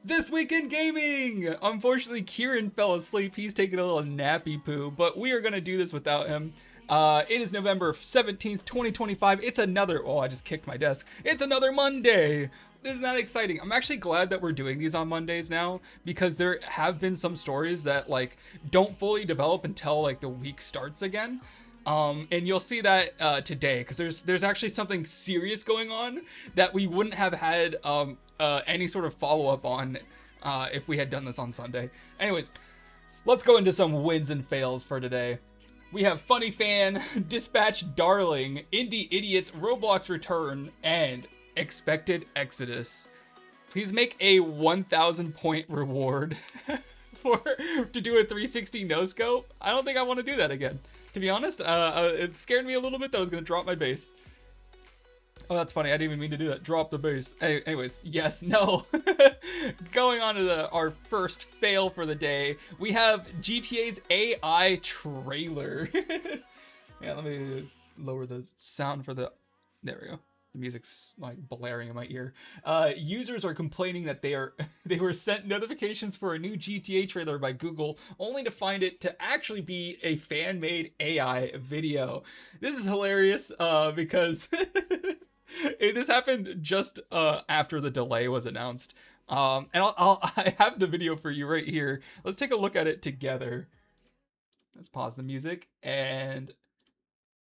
This week in gaming! Unfortunately, Kieran fell asleep. He's taking a little nappy poo, but we are going to do this without him. It is November 17th, 2025. It's another, oh, I just kicked my desk. It's another Monday. Isn't that exciting? I'm actually glad that we're doing these on Mondays now, because there have been some stories that like don't fully develop until like the week starts again. And you'll see that today, because there's actually something serious going on that we wouldn't have had any sort of follow-up on if we had done this on Sunday. Anyways, let's go into some wins and fails for today. We have Funny Fan, Dispatch Darling, Indie Idiots, Roblox Return, and Expected Exodus. Please make a 1,000 point reward to do a 360 no scope. I don't think I want to do that again. To be honest, it scared me a little bit that I was going to drop my base. Oh, that's funny. I didn't even mean to do that. Drop the base. Anyways, yes, no. Going on to our first fail for the day, we have GTA's AI trailer. Yeah, let me lower the sound for the... There we go. The music's like blaring in my ear. Users are complaining that they were sent notifications for a new GTA trailer by Google, only to find it to actually be a fan-made AI video. This is hilarious because this happened just after the delay was announced. And I have the video for you right here. Let's take a look at it together. Let's pause the music. And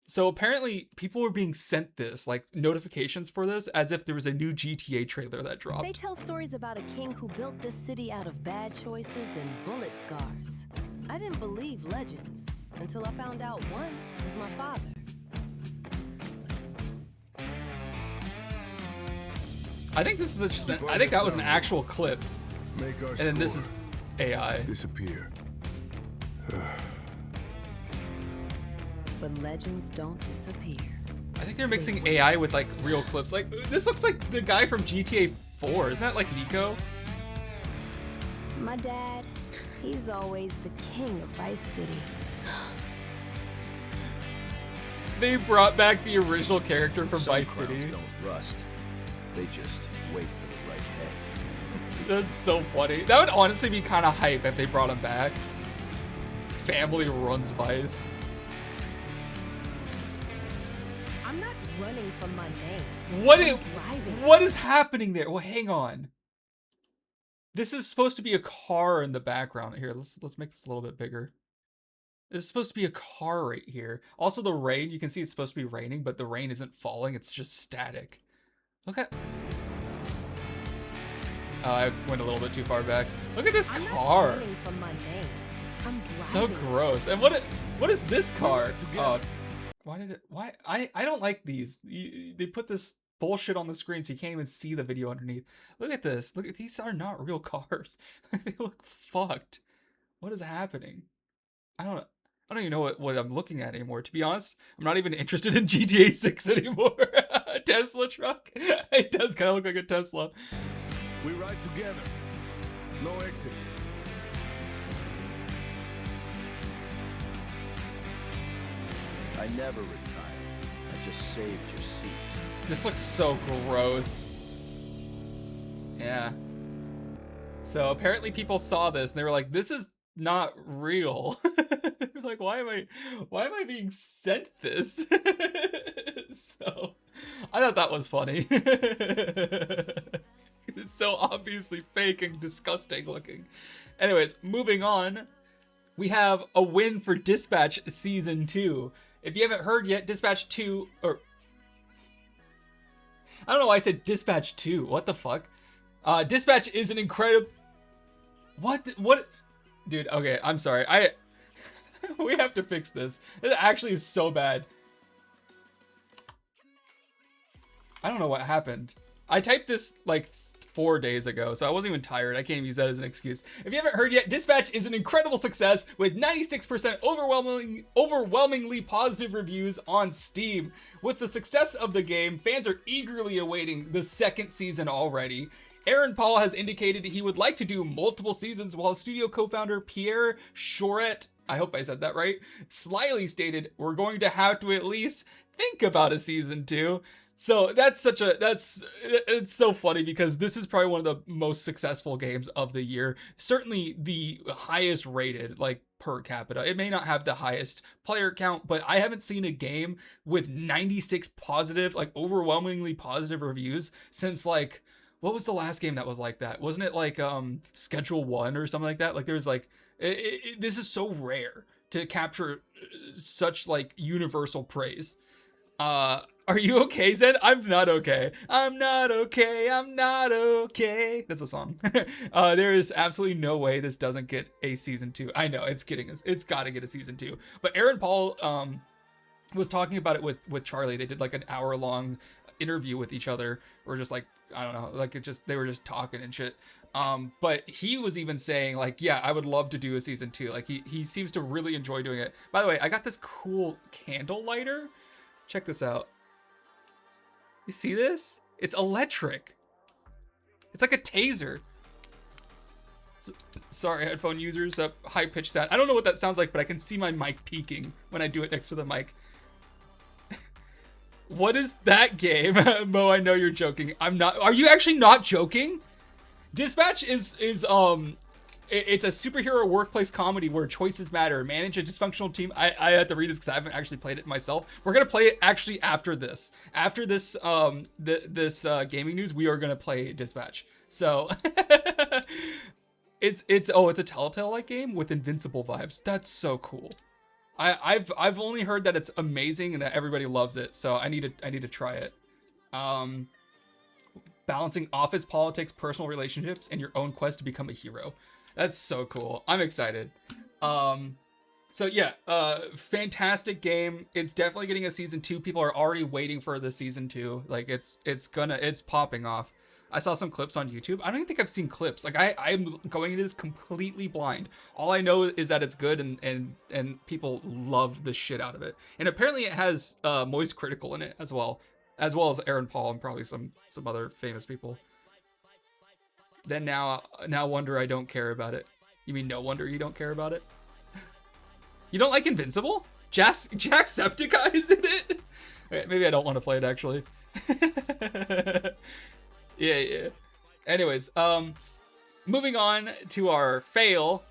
so apparently people were being sent this, like notifications for this, as if there was a new GTA trailer that dropped. They tell stories about a king who built this city out of bad choices and bullet scars. I didn't believe legends until I found out one was my father. I think this is just I think that was an actual clip. And then this is AI. Disappear. But legends don't disappear. I think they're mixing AI with like real clips. Like this looks like the guy from GTA 4. Isn't that like Nico? My dad, he's always the king of Vice City. They brought back the original character from Vice City. Don't rust. They just wait for the right head. That's so funny. That would honestly be kind of hype if they brought him back. Family runs Vice. I'm not running from my name. What is happening there? Well, hang on. This is supposed to be a car in the background here. Let's make this a little bit bigger. This is supposed to be a car right here. Also, the rain. You can see it's supposed to be raining, but the rain isn't falling. It's just static. Look at... I went a little bit too far back. Look at this car. I'm not running from my name. I'm driving. So gross. And what is this car? Oh, why I don't like these. They put this bullshit on the screen so you can't even see the video underneath. Look at this. Look at these are not real cars. They look fucked. What is happening? I don't even know what I'm looking at anymore. To be honest, I'm not even interested in GTA 6 anymore. A Tesla truck. It does kind of look like a Tesla. We ride together. No exits. I never retired. I just saved your seat. This looks so gross. Yeah. So apparently people saw this and they were like, this is not real. They're like, why am I being sent this? So I thought that was funny. It's so obviously fake and disgusting looking. Anyways, moving on. We have a win for Dispatch Season 2. If you haven't heard yet, Dispatch 2, or... I don't know why I said Dispatch 2. What the fuck? Dispatch is an incredible... What? Dude, okay, I'm sorry. We have to fix this. This actually is so bad. I don't know what happened. I typed this, like, 4 days ago, so I wasn't even tired. I can't even use that as an excuse. If you haven't heard yet, Dispatch is an incredible success with 96% overwhelmingly positive reviews on Steam. With the success of the game, fans are eagerly awaiting the second season already. Aaron Paul has indicated he would like to do multiple seasons, while studio co-founder Pierre Choret, I hope I said that right, slyly stated, "We're going to have to at least think about a season 2. So it's so funny because this is probably one of the most successful games of the year. Certainly the highest rated, like per capita. It may not have the highest player count, but I haven't seen a game with 96 positive, like overwhelmingly positive reviews since like, what was the last game that was like that? Wasn't it like Schedule 1 or something like that? Like there's like, this is so rare to capture such like universal praise. Are you okay, Zed? I'm not okay. I'm not okay. I'm not okay. That's a song. There is absolutely no way this doesn't get a season 2. I know it's got to get a season 2. But Aaron Paul was talking about it with Charlie. They did like an hour-long interview with each other, or just like, I don't know, like they were just talking and shit. But he was even saying like, yeah, I would love to do a season 2. Like he seems to really enjoy doing it. By the way, I got this cool candle lighter. Check this out. You see this? It's electric. It's like a taser. Sorry, headphone users, that high-pitched sound. I don't know what that sounds like, but I can see my mic peaking when I do it next to the mic. What is that game? Mo, I know you're joking. I'm not. Are you actually not joking? Dispatch is it's a superhero workplace comedy where choices matter. Manage a dysfunctional team. I had to read this because I haven't actually played it myself. We're gonna play it actually after this. After this gaming news, we are gonna play Dispatch. So it's a Telltale-like game with Invincible vibes. That's so cool. I've only heard that it's amazing and that everybody loves it. So I need to try it. Balancing office politics, personal relationships, and your own quest to become a hero. That's so cool. I'm excited. So yeah, fantastic game. It's definitely getting a season 2. People are already waiting for the season 2. Like it's popping off. I saw some clips on YouTube. I don't even think I've seen clips. Like I'm going into this completely blind. All I know is that it's good and people love the shit out of it. And apparently it has Moist Critical in it as well as Aaron Paul and probably some other famous people. Then now wonder I don't care about it. You mean no wonder you don't care about it? You don't like Invincible? Jacksepticeye is in it? Okay, maybe I don't want to play it actually. Yeah. Anyways, moving on to our fail.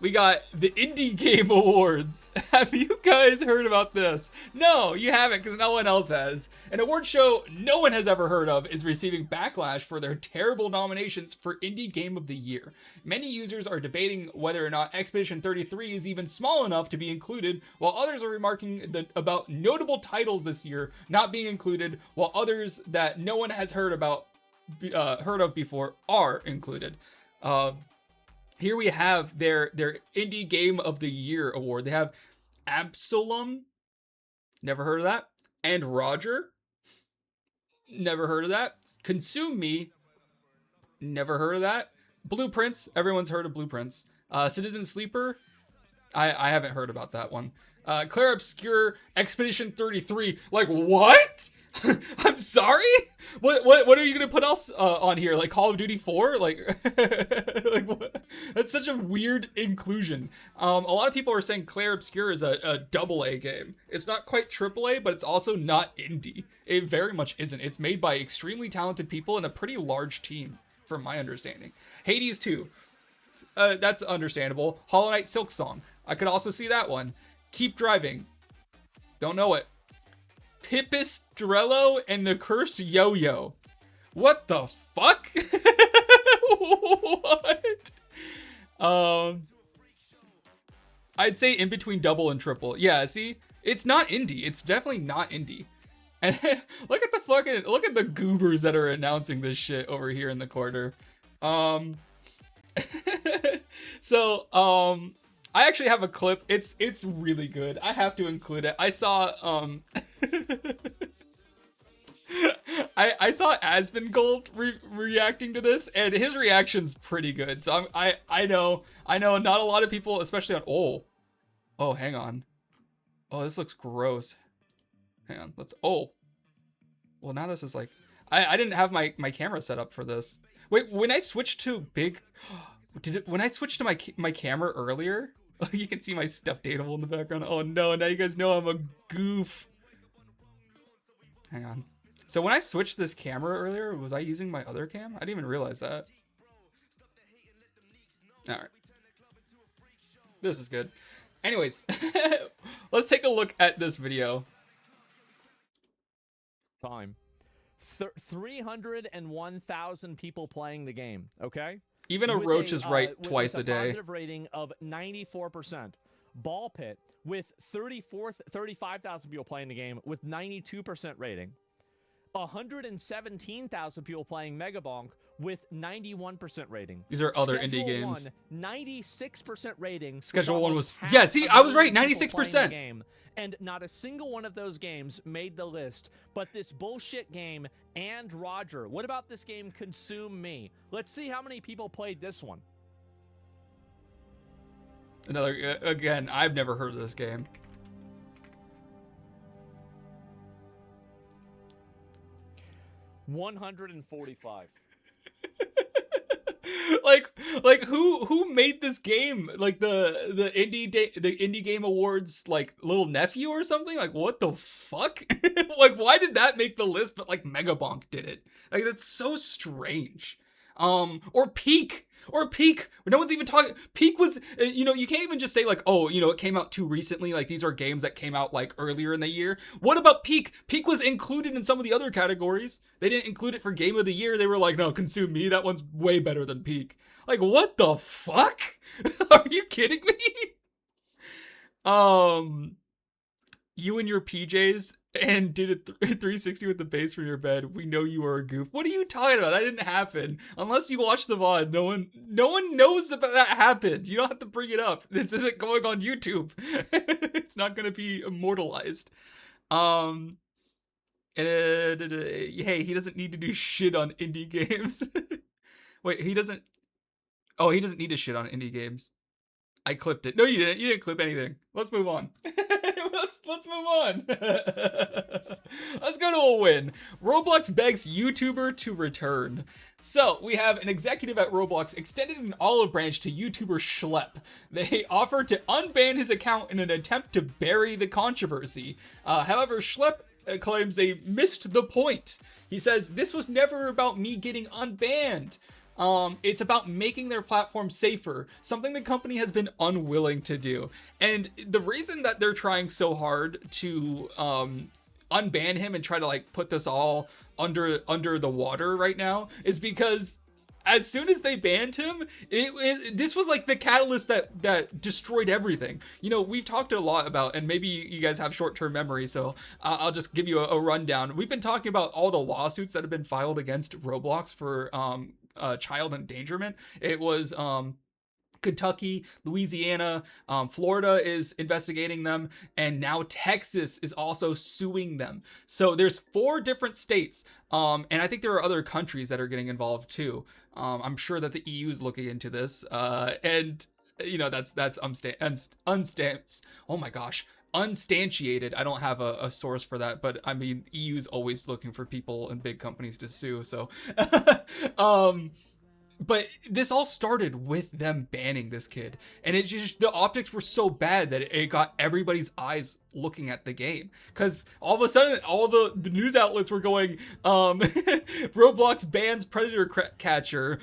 We got the Indie Game Awards. Have you guys heard about this? No, you haven't, because no one else has. An award show no one has ever heard of is receiving backlash for their terrible nominations for Indie Game of the Year. Many users are debating whether or not Expedition 33 is even small enough to be included, while others are remarking about notable titles this year not being included, while others that no one has heard of before are included. Here we have their Indie Game of the Year award. They have Absalom, never heard of that, and Roger, never heard of that. Consume Me, never heard of that. Blueprints, everyone's heard of Blueprints. Citizen Sleeper, I haven't heard about that one. Claire Obscure, Expedition 33, like what? I'm sorry? What are you gonna put else on here? Like Call of Duty 4? Like, like what? That's such a weird inclusion. A lot of people are saying Claire Obscure is a AA game. It's not quite AAA, but it's also not indie. It very much isn't. It's made by extremely talented people and a pretty large team, from my understanding. Hades 2. That's understandable. Hollow Knight Silksong. I could also see that one. Keep Driving. Don't know it. Pipistrello and the Cursed Yo-Yo. What the fuck? What? I'd say in between double and triple. Yeah, see? It's not indie. It's definitely not indie. And look at the goobers that are announcing this shit over here in the corner. So, I actually have a clip. It's really good. I have to include it. I saw I saw Asmongold reacting to this, and his reaction's pretty good. So I know not a lot of people, especially on hang on. Oh, this looks gross. Hang on. Well, now this is like I didn't have my camera set up for this. Wait, when I switched to when I switched to my camera earlier, you can see my stuffed animal in the background. Oh no, now you guys know I'm a goof. Hang on. So when I switched this camera earlier, was I using my other cam? I didn't even realize that. All right. This is good. Anyways, let's take a look at this video. Time. 301,000 people playing the game, okay? Even a With roach is right with twice a a day. Positive rating of 94%. Ball Pit with 35,000 people playing the game with 92% rating. 117,000 people playing Mega Bonk with 91% rating. These are other Schedule indie games. 1, 96% rating. Schedule 1 was... half Yeah, see, a I was right. million people playing the 96%. game. And not a single one of those games made the list. But this bullshit game and Roger. What about this game Consume Me? Let's see how many people played this one. Another... Again, I've never heard of this game. $145. like who made this game? Like the indie game awards like little nephew or something? Like what the fuck? Like why did that make the list but like Megabonk did it? Like that's so strange. Or Peak. No one's even talking. Peak was, you can't even just say like, oh, it came out too recently. Like these are games that came out like earlier in the year. What about Peak? Peak was included in some of the other categories. They didn't include it for Game of the Year. They were like, no, Consume Me. That one's way better than Peak. Like what the fuck? Are you kidding me? You and your PJs and did a 360 with the base from your bed. We know you are a goof. What are you talking about? That didn't happen. Unless you watch the VOD, no one knows that that happened. You don't have to bring it up. This isn't going on YouTube. It's not going to be immortalized. Hey, he doesn't need to do shit on indie games. Wait, he doesn't... Oh, he doesn't need to shit on indie games. I clipped it. No, you didn't. You didn't clip anything. Let's move on. Let's move on. Let's go to a win. Roblox begs YouTuber to return. So, we have an executive at Roblox extended an olive branch to YouTuber Schlep. They offered to unban his account in an attempt to bury the controversy. However, Schlep claims they missed the point. He says, this was never about me getting unbanned. It's about making their platform safer, something the company has been unwilling to do. And the reason that they're trying so hard to unban him and try to like put this all under the water right now is because as soon as they banned him, this was like the catalyst that destroyed everything. We've talked a lot about, and maybe you guys have short-term memory, so I'll just give you a rundown. We've been talking about all the lawsuits that have been filed against Roblox for child endangerment. It was Kentucky, Louisiana, Florida is investigating them, and now Texas is also suing them. So there's 4 different states, and I think there are other countries that are getting involved too. I'm sure that the EU is looking into this, and that's unstantiated. I don't have a source for that, but I mean, EU's always looking for people and big companies to sue. So, but this all started with them banning this kid, and it just, the optics were so bad that it got everybody's eyes looking at the game, because all of a sudden all the news outlets were going, Roblox bans predator catcher,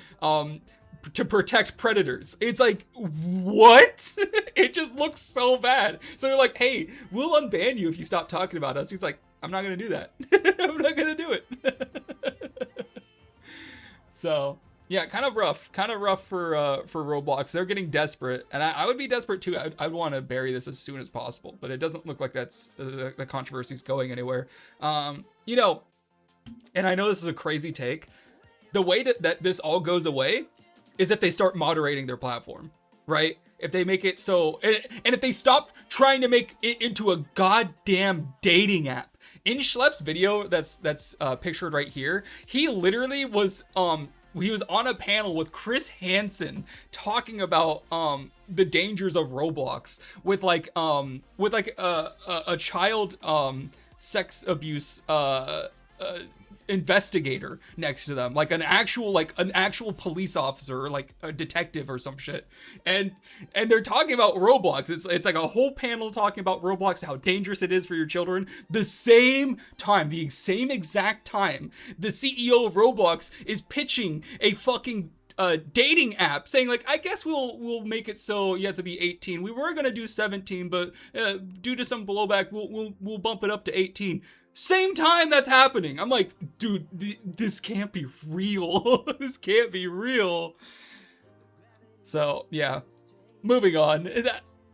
to protect predators. It's like, what? It just looks so bad. So they're like, hey, we'll unban you if you stop talking about us. He's like, I'm not gonna do that. I'm not gonna do it. So yeah, kind of rough for Roblox. They're getting desperate, and I would be desperate too. I'd want to bury this as soon as possible, but it doesn't look like that's the controversy's going anywhere. And I know this is a crazy take. The way that this all goes away is if they start moderating their platform, right? If they make it so, and if they stop trying to make it into a goddamn dating app. In Schlepp's video that's pictured right here, he literally was he was on a panel with Chris Hansen talking about the dangers of Roblox with a child sex abuse investigator next to them, like an actual police officer, or like a detective or some shit, and they're talking about Roblox. It's like a whole panel talking about Roblox, how dangerous it is for your children. The same exact time, the CEO of Roblox is pitching a fucking dating app, saying like, I guess we'll make it so you have to be 18. We were gonna do 17, but due to some blowback, we'll bump it up to 18. Same time that's happening. I'm like, dude, this can't be real. This can't be real. So yeah, moving on.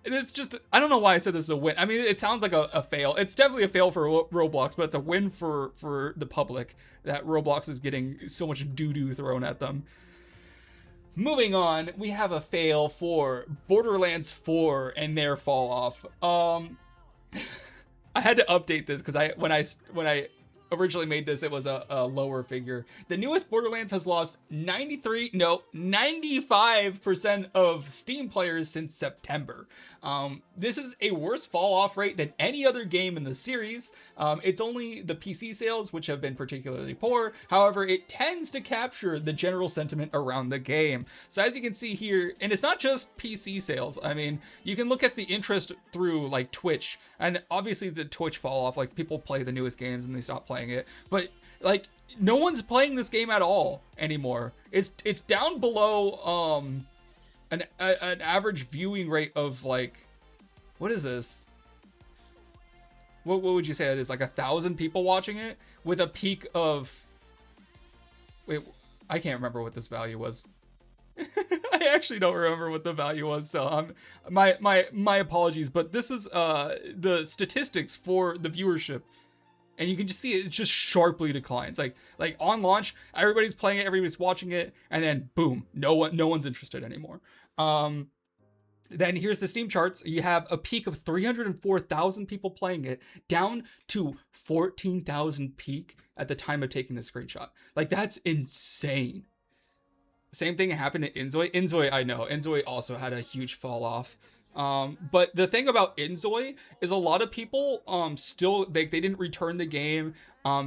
It's just, I don't know why I said this is a win. I mean, it sounds like a fail. It's definitely a fail for Roblox, but it's a win for the public that Roblox is getting so much doo-doo thrown at them. Moving on, we have a fail for Borderlands 4 and their fall off. I had to update this because when I originally made this, it was a lower figure. The newest Borderlands has lost 95% of Steam players since September. This is a worse fall off rate than any other game in the series. It's only the PC sales which have been particularly poor. However, it tends to capture the general sentiment around the game. So as you can see here, and it's not just PC sales. I mean, you can look at the interest through like Twitch, and obviously the Twitch fall off, like people play the newest games and they stop playing it. But like no one's playing this game at all anymore. It's down below an average viewing rate of like, what is this? What would you say it is? Like 1,000 people watching it with a peak of, wait, I can't remember what this value was. I actually don't remember what the value was, so my apologies, but this is the statistics for the viewership. And you can just see it just sharply declines. Like on launch, everybody's playing it, everybody's watching it, and then boom, no one's interested anymore. Then here's the Steam charts. You have a peak of 304,000 people playing it, down to 14,000 peak at the time of taking the screenshot. Like that's insane. Same thing happened to Inzoi. Inzoi, I know. Inzoi also had a huge fall off. But the thing about Inzoi is a lot of people still they didn't return the game.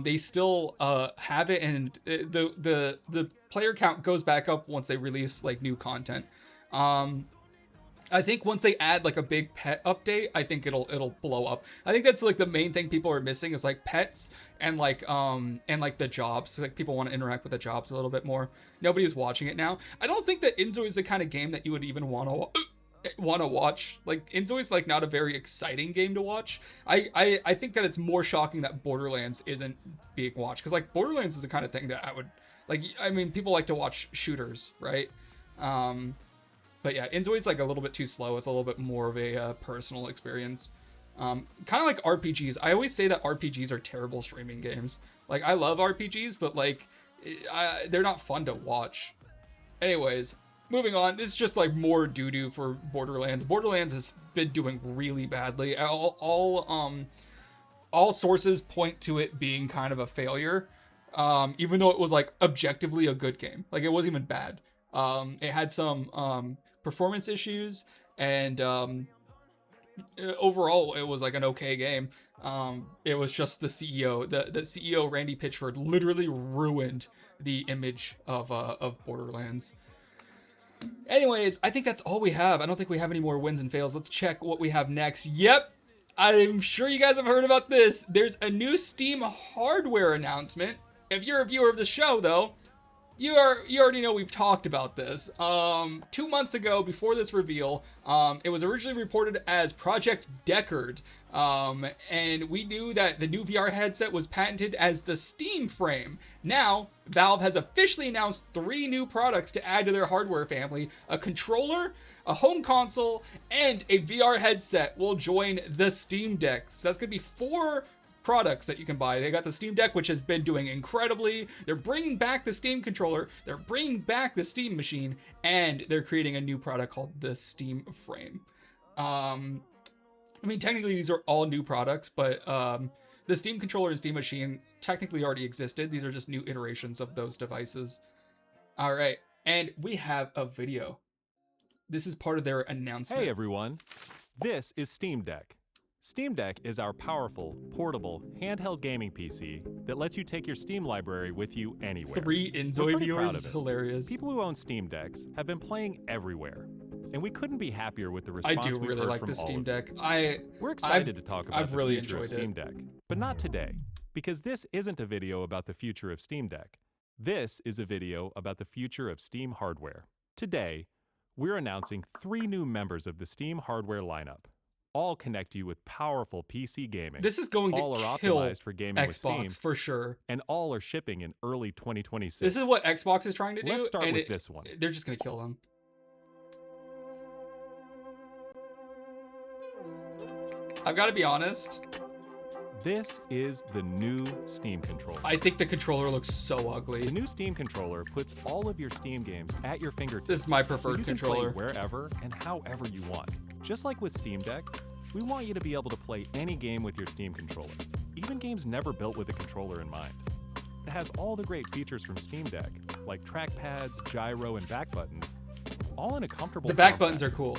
They still have it, and the player count goes back up once they release like new content. I think once they add like a big pet update, I think it'll blow up. I think that's like the main thing people are missing is like pets and like the jobs. So, like people want to interact with the jobs a little bit more. Nobody's watching it now. I don't think that Inzoi is the kind of game that you would even want to watch. Like Inzoi's like not a very exciting game to watch. I think that it's more shocking that Borderlands isn't being watched, because like Borderlands is the kind of thing that I would like. I mean, people like to watch shooters, right? But yeah, Inzoi's like a little bit too slow. It's a little bit more of a personal experience. Kind of like RPGs. I always say that RPGs are terrible streaming games. Like I love RPGs, but like they're not fun to watch. Anyways, moving on. This is just like more doo-doo for Borderlands. Borderlands has been doing really badly. All sources point to it being kind of a failure. Even though it was like objectively a good game. Like it wasn't even bad. It had some performance issues, and overall it was like an okay game. It was just the CEO, the CEO Randy Pitchford literally ruined the image of Borderlands. Anyways, I think that's all we have. I don't think we have any more wins and fails. Let's check what we have next. Yep, I'm sure you guys have heard about this. There's a new Steam hardware announcement. If you're a viewer of the show, though, you already know we've talked about this. 2 months ago, before this reveal, it was originally reported as Project Deckard. And we knew that the new VR headset was patented as the Steam Frame. Now, Valve has officially announced 3 new products to add to their hardware family. A controller, a home console, and a VR headset will join the Steam Deck. So that's going to be 4 products that you can buy. They got the Steam Deck, which has been doing incredibly. They're bringing back the Steam controller, they're bringing back the Steam machine, and they're creating a new product called the Steam Frame. I mean, technically these are all new products, but the Steam controller and Steam machine technically already existed. These are just new iterations of those devices. All right, and we have a video. This is part of their announcement. Hey everyone, this is Steam Deck. Steam Deck is our powerful, portable, handheld gaming PC that lets you take your Steam library with you anywhere. 3 We're Inzoi pretty proud viewers of is it. hilarious. People who own Steam Decks have been playing everywhere, and we couldn't be happier with the I response do we've really heard like from the all Steam of you. Deck. We're excited to talk about I've the really future of enjoyed Steam it. Deck, but not today, because this isn't a video about the future of Steam Deck. This is a video about the future of Steam hardware. Today, we're announcing 3 new members of the Steam hardware lineup. All connect you with powerful PC gaming. This is going all to are kill optimized for gaming with Steam, Xbox for sure. and all are shipping in early 2026. This is what Xbox is trying to do. Let's start and with this one. They're just gonna kill them. I've got to be honest. This is the new Steam controller. I think the controller looks so The ugly. new Steam controller puts all of your Steam games at your fingertips. This is my so preferred you can controller. play wherever and however you want. Just like with Steam Deck, we want you to be able to play any game with your Steam controller, even games never built with a controller in mind. It has all the great features from Steam Deck, like trackpads, gyro, and back buttons, all in a comfortable The back form buttons are factor. cool.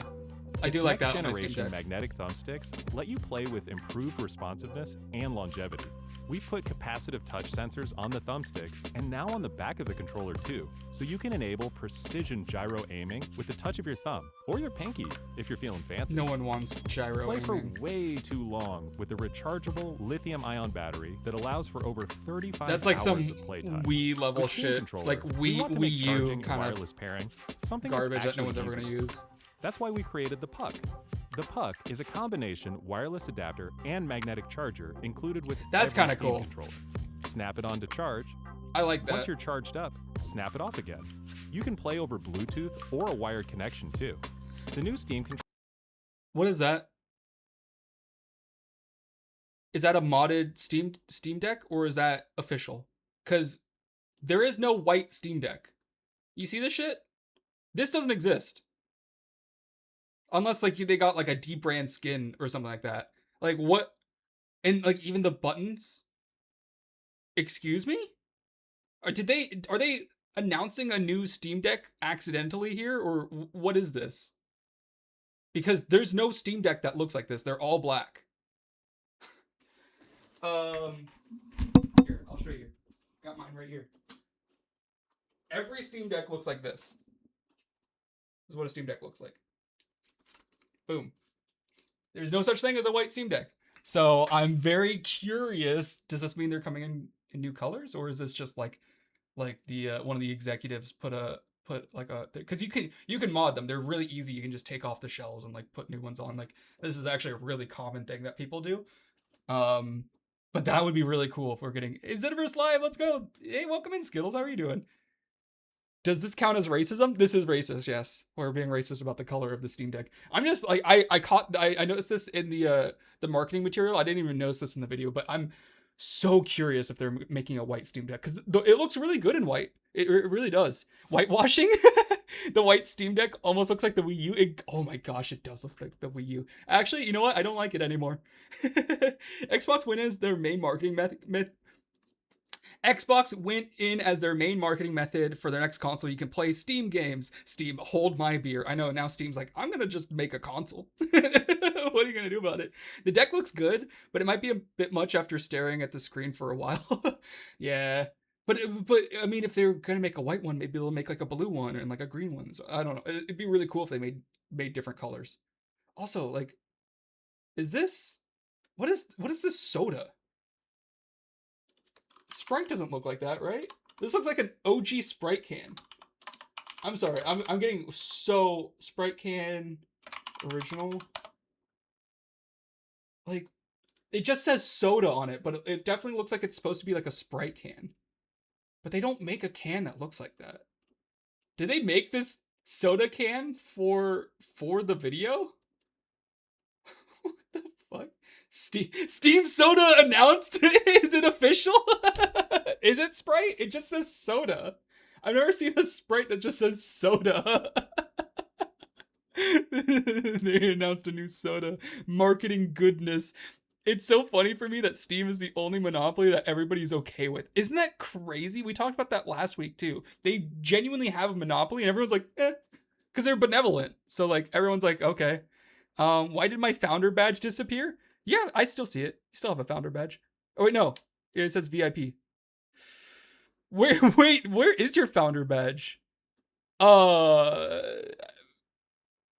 I do like that on my Next Steam generation Deck. magnetic thumbsticks let you play with improved responsiveness and longevity. We've put capacitive touch sensors on the thumbsticks and now on the back of the controller too, so you can enable precision gyro aiming with the touch of your thumb or your pinky if you're feeling fancy. No one wants gyro Play for aiming. way too long with a rechargeable lithium-ion battery that allows for over 35 That's like hours some of playtime. Wii level With Steam shit, controller, like we want to Wii make U charging and kind of wireless pairing something that's garbage that no actually one's ever gonna easy. use. That's why we created the Puck. The Puck is a combination wireless adapter and magnetic charger included with That's every kinda Steam cool. controller. Snap it on to charge. I like Once that. you're charged up, snap it off again. You can play over Bluetooth or a wired connection too. The new Steam controller What is that? Is that a modded Steam Deck or is that official? Because there is no white Steam Deck. You see this shit? This doesn't exist. Unless like they got like a debrand skin or something like that. Like what? And like even the buttons. Excuse me? Are they announcing a new Steam Deck accidentally here or what is this? Because there's no Steam Deck that looks like this. They're all black. Here, I'll show you. Got mine right here. Every Steam Deck looks like this. This is what a Steam Deck looks like. Boom. There's no such thing as a white Steam Deck. So I'm very curious. Does this mean they're coming in new colors, or is this just like the one of the executives put like a, because you can mod them. They're really easy. You can just take off the shells and like put new ones on. Like this is actually a really common thing that people do. But that would be really cool if we're getting Zediverse Live. Let's go. Hey, welcome in, Skittles. How are you doing? Does this count as racism? This is racist, yes. We're being racist about the color of the Steam Deck. I'm just like I noticed this in the marketing material. I didn't even notice this in the video, but I'm so curious if they're making a white Steam Deck because it looks really good in white. It really does. Whitewashing. The white Steam Deck almost looks like the Wii U. Oh my gosh, it does look like the Wii U. Actually, you know what? I don't like it anymore. Xbox went as their main marketing method. Xbox went in as their main marketing method for their next console. You can play Steam games. Steam, hold my beer. I know now Steam's like, I'm gonna just make a console. What are you gonna do about it? The deck looks good, but it might be a bit much after staring at the screen for a while. Yeah. But I mean, if they're gonna make a white one, maybe they'll make like a blue one and like a green one. So I don't know. It'd be really cool if they made different colors. Also, like, what is this soda? Sprite doesn't look like that, right? This looks like an OG Sprite can. I'm sorry. I'm getting so Sprite can original. Like, it just says soda on it, but it definitely looks like it's supposed to be like a Sprite can. But they don't make a can that looks like that. Did they make this soda can for the video? What the fuck? Steam Soda announced? Is it official? Is it Sprite? It just says soda. I've never seen a Sprite that just says soda. They announced a new soda. Marketing goodness. It's so funny for me that Steam is the only monopoly that everybody's okay with. Isn't that crazy? We talked about that last week too. They genuinely have a monopoly and everyone's like, because they're benevolent. So like everyone's like, okay. Why did my founder badge disappear? Yeah, I still see it. You still have a founder badge. Oh wait, no. It says VIP. Wait, where is your founder badge?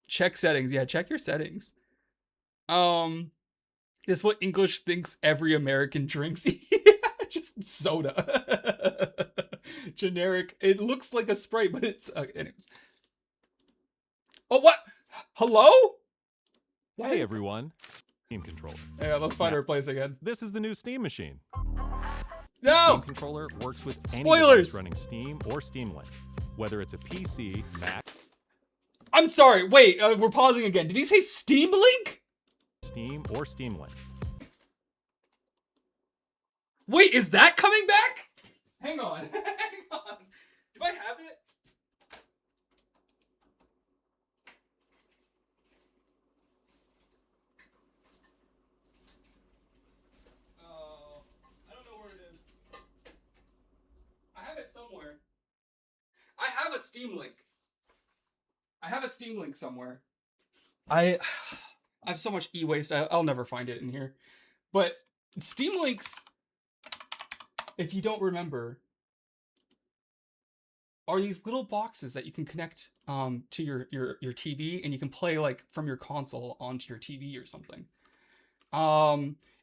Check settings. Yeah, check your settings. This is what English thinks every American drinks. Just soda. Generic. It looks like a Sprite, but it's anyways. Oh, what? Hello? Hey everyone, Steam controller. Yeah, let's find Now, our place again. This is the new Steam machine. No! Steam controller works with any Spoilers! device running Steam or Steam Link, whether it's a PC, Mac, I'm sorry. Wait, we're pausing again. Did he say Steam Link? Steam or Steam Link. Wait, is that coming back? Hang on. Hang on. Do I have it? Oh, I don't know where it is. I have it somewhere. I have a Steam Link. I have a Steam Link somewhere. I have so much e-waste. I'll never find it in here. But Steam Links, if you don't remember, are these little boxes that you can connect to your TV, and you can play like from your console onto your TV or something.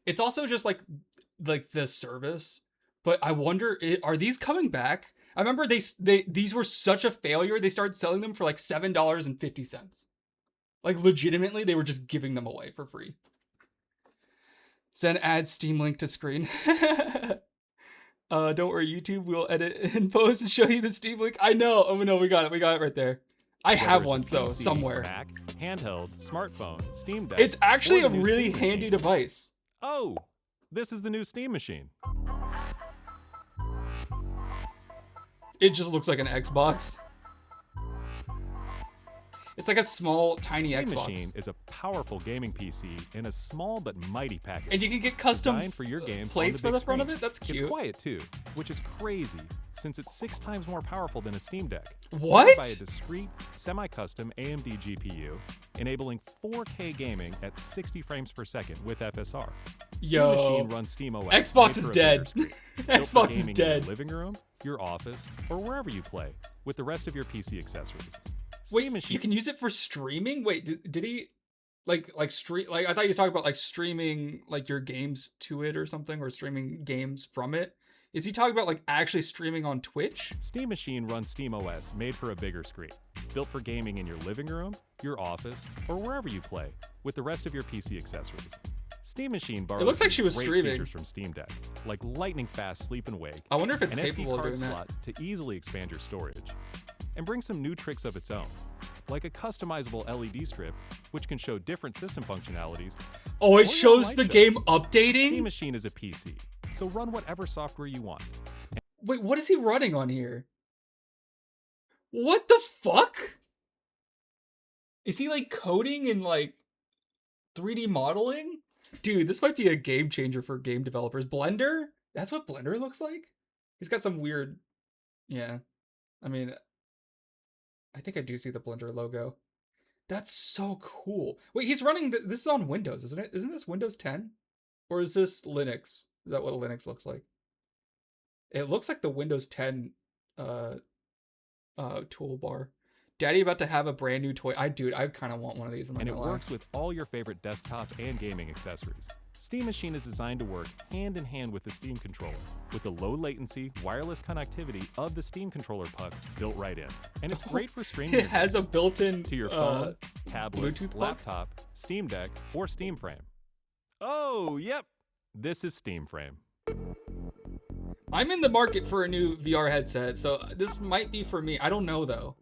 It's also just like the service, but I wonder, are these coming back? I remember these were such a failure. They started selling them for like $7.50. Like legitimately, they were just giving them away for free. Send add Steam Link to screen. Don't worry, YouTube. We'll edit and post and show you the Steam Link. I know. Oh no, we got it. We got it right there. I Whether have it's one a though PC, somewhere. Mac, handheld, smartphone, Steam Deck. It's actually or a the new really Steam handy machine. device. Oh, this is the new Steam machine. It just looks like an Xbox. It's like a small, tiny Steam Xbox. machine is a powerful gaming PC in a small but mighty package. And you can get custom Designed for your games plates on for the big front of screen. it. That's cute. It's quiet too, which is crazy since it's 6 times more powerful than a Steam Deck. What? Powered by a discrete, semi-custom AMD GPU, enabling 4K gaming at 60 frames per second with FSR. Steam Yo. machine runs SteamOS. Xbox made is for a dead. bigger screen, built for Xbox is gaming in dead. your living room, your office, or wherever you play, with the rest of your PC accessories. Wait, Steam machine you can use it for streaming? Wait, did he like stream? Like I thought you was talking about like streaming like your games to it or something, or streaming games from it. Is he talking about like actually streaming on Twitch? Steam machine runs SteamOS made for a bigger screen, built for gaming in your living room, your office, or wherever you play, with the rest of your PC accessories. Steam machine borrows looks like she was great streaming. features from Steam Deck, like lightning fast sleep and wake, I wonder if it's an capable SD of card doing that. slot to easily expand your storage, and bring some new tricks of its own, like a customizable LED strip, which can show different system functionalities. Oh, or it your shows light the show. game Steam updating? machine is a PC, so run whatever software you want. Wait, what is he running on here? What the fuck? Is he like coding and like 3D modeling? Dude, this might be a game changer for game developers. Blender? That's what Blender looks like? He's got some weird... Yeah. I mean, I think I do see the Blender logo. That's so cool. Wait, he's running... This is on Windows, isn't it? Isn't this Windows 10? Or is this Linux? Is that what Linux looks like? It looks like the Windows 10 toolbar. Daddy about to have a brand new toy. Dude, I kind of want one of these. And it works with all your favorite desktop and gaming accessories. Steam Machine is designed to work hand in hand with the Steam controller, with the low latency, wireless connectivity of the Steam controller puck built right in. And it's great for streaming It your has a games built-in to your phone, tablet, Bluetooth puck? laptop, Steam Deck, or Steam Frame. Oh, yep, this is Steam Frame. I'm in the market for a new VR headset, so this might be for me. I don't know though.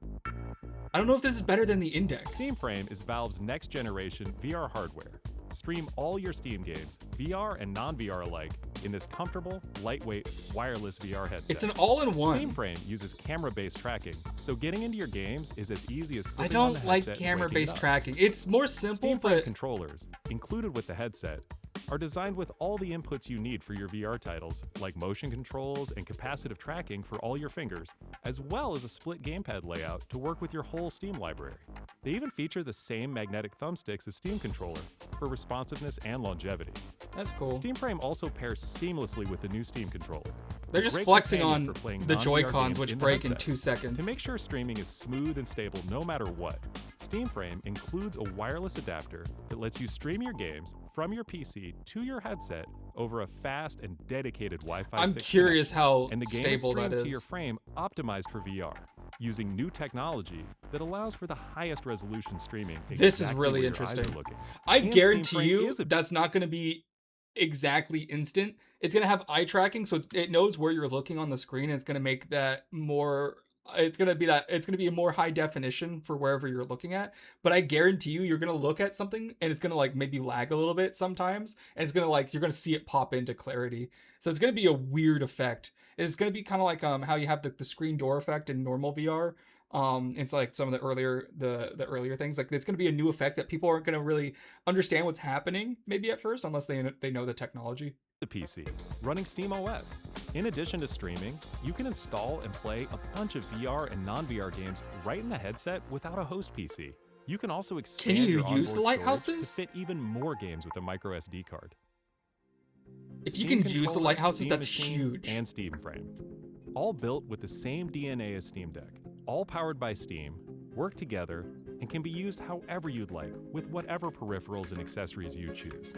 I don't know if this is better than the Index. Steam Frame is Valve's next generation VR hardware. Stream all your Steam games, VR and non-VR alike, in this comfortable, lightweight, wireless VR headset. It's an all-in-one. Steam Frame uses camera-based tracking, so getting into your games is as easy as I slipping on the don't like headset and waking it camera-based up. tracking. It's more simple, Steam Frame but controllers, included with the headset, are designed with all the inputs you need for your VR titles, like motion controls and capacitive tracking for all your fingers, as well as a split gamepad layout to work with your whole Steam library. They even feature the same magnetic thumbsticks as Steam Controller for responsiveness and longevity. That's cool. Steam Frame also pairs seamlessly with the new Steam Controller. They're just Great flexing companion on for playing the non-VR Joy-Cons, games which in the break in headset. 2 seconds. To make sure streaming is smooth and stable no matter what, Steam Frame includes a wireless adapter that lets you stream your games from your PC to your headset over a fast and dedicated Wi-Fi 6 I'm connection. curious how And the game is stable that streamed is. to your frame optimized for VR, using new technology that allows for the highest resolution streaming. This is exactly really where your eyes are interesting. looking. I And Steam guarantee Frame you is a that's not going to be exactly instant. It's going to have eye tracking, so it knows where you're looking on the screen, and it's going to make that more. It's going to be a more high definition for wherever you're looking at. But I guarantee you, you're going to look at something, and it's going to like maybe lag a little bit sometimes, and it's going to like you're going to see it pop into clarity. So it's going to be a weird effect. It's going to be kind of like how you have the screen door effect in normal VR. It's like some of the earlier things. Like it's going to be a new effect that people aren't going to really understand what's happening maybe at first unless they know the technology. the PC, running Steam OS. In addition to streaming, you can install and play a bunch of VR and non-VR games right in the headset without a host PC. You can also expand you your use the onboard storage lighthouses? to fit even more games with a micro SD card. If you Steam can use the Controller, lighthouses, Steam that's Machine, huge. And Steam Frame. All built with the same DNA as Steam Deck, all powered by Steam, work together, and can be used however you'd like with whatever peripherals and accessories you choose.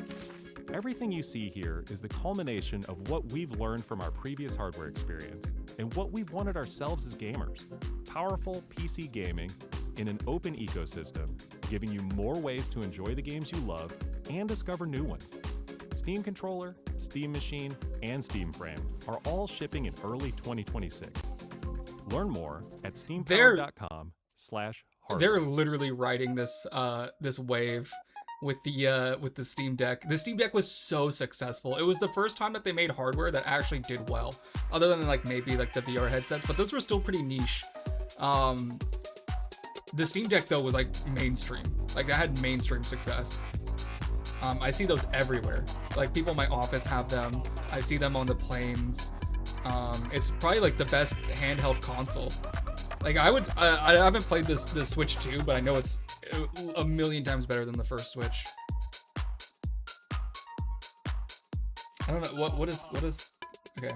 Everything you see here is the culmination of what we've learned from our previous hardware experience and what we've wanted ourselves as gamers. Powerful PC gaming in an open ecosystem, giving you more ways to enjoy the games you love and discover new ones. Steam Controller, Steam Machine, and Steam Frame are all shipping in early 2026. Learn more at steampowered.com/hardware. They're literally riding this wave with the Steam Deck. The Steam Deck was so successful. It was the first time that they made hardware that actually did well, other than like maybe like the VR headsets, but those were still pretty niche. The Steam Deck though was like mainstream. Like I had mainstream success. I see those everywhere. Like people in my office have them. I see them on the planes. It's probably like the best handheld console. Like I haven't played the Switch 2, but I know it's a million times better than the first Switch. I don't know what is okay.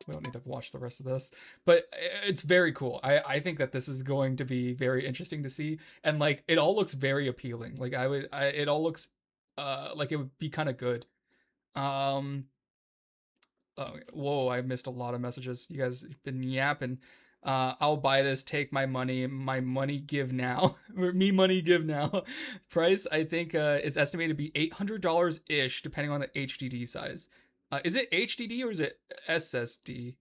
We don't need to watch the rest of this, but it's very cool. I think that this is going to be very interesting to see, and like it all looks very appealing. Like it all looks like it would be kind of good. Oh, whoa, I missed a lot of messages. You guys have been yapping. I'll buy this, take my money give now. Me money give now. Price, I think, is estimated to be $800-ish, depending on the HDD size. Is it HDD or is it SSD?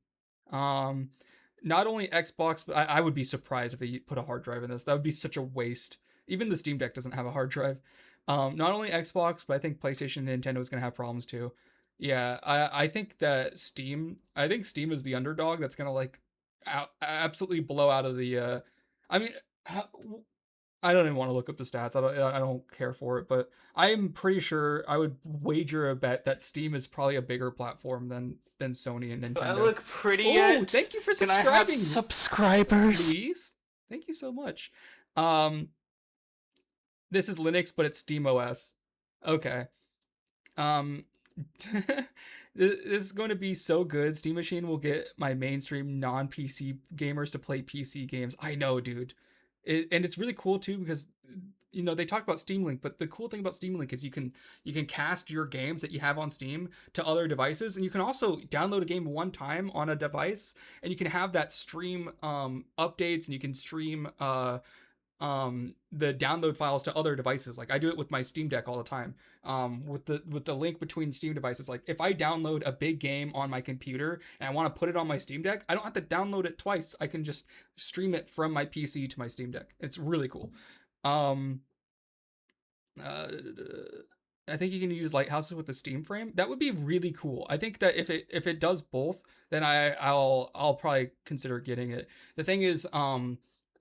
Not only Xbox, but I would be surprised if they put a hard drive in this. That would be such a waste. Even the Steam Deck doesn't have a hard drive. Not only Xbox, but I think PlayStation and Nintendo is going to have problems too. Yeah, I think that Steam is the underdog that's going to like absolutely blow out of the I mean, I don't even want to look up the stats. I don't care for it, but I'm pretty sure I would wager a bet that Steam is probably a bigger platform than Sony and Nintendo. Do I look pretty Oh, yet? thank you for Can I have subscribing. subscribers? Please. Thank you so much. This is Linux, but it's Steam OS. Okay. This is going to be so good. Steam Machine will get my mainstream non-PC gamers to play PC games. I know, dude. And it's really cool too because you know they talk about Steam Link, but the cool thing about Steam Link is you can cast your games that you have on Steam to other devices, and you can also download a game one time on a device, and you can have that stream updates, and you can stream the download files to other devices. Like I do it with my Steam Deck all the time. With the link between Steam devices. Like if I download a big game on my computer and I want to put it on my Steam Deck, I don't have to download it twice. I can just stream it from my PC to my Steam Deck. It's really cool. I think you can use lighthouses with the Steam Frame. That would be really cool. I think that if it does both, then I'll probably consider getting it. The thing is,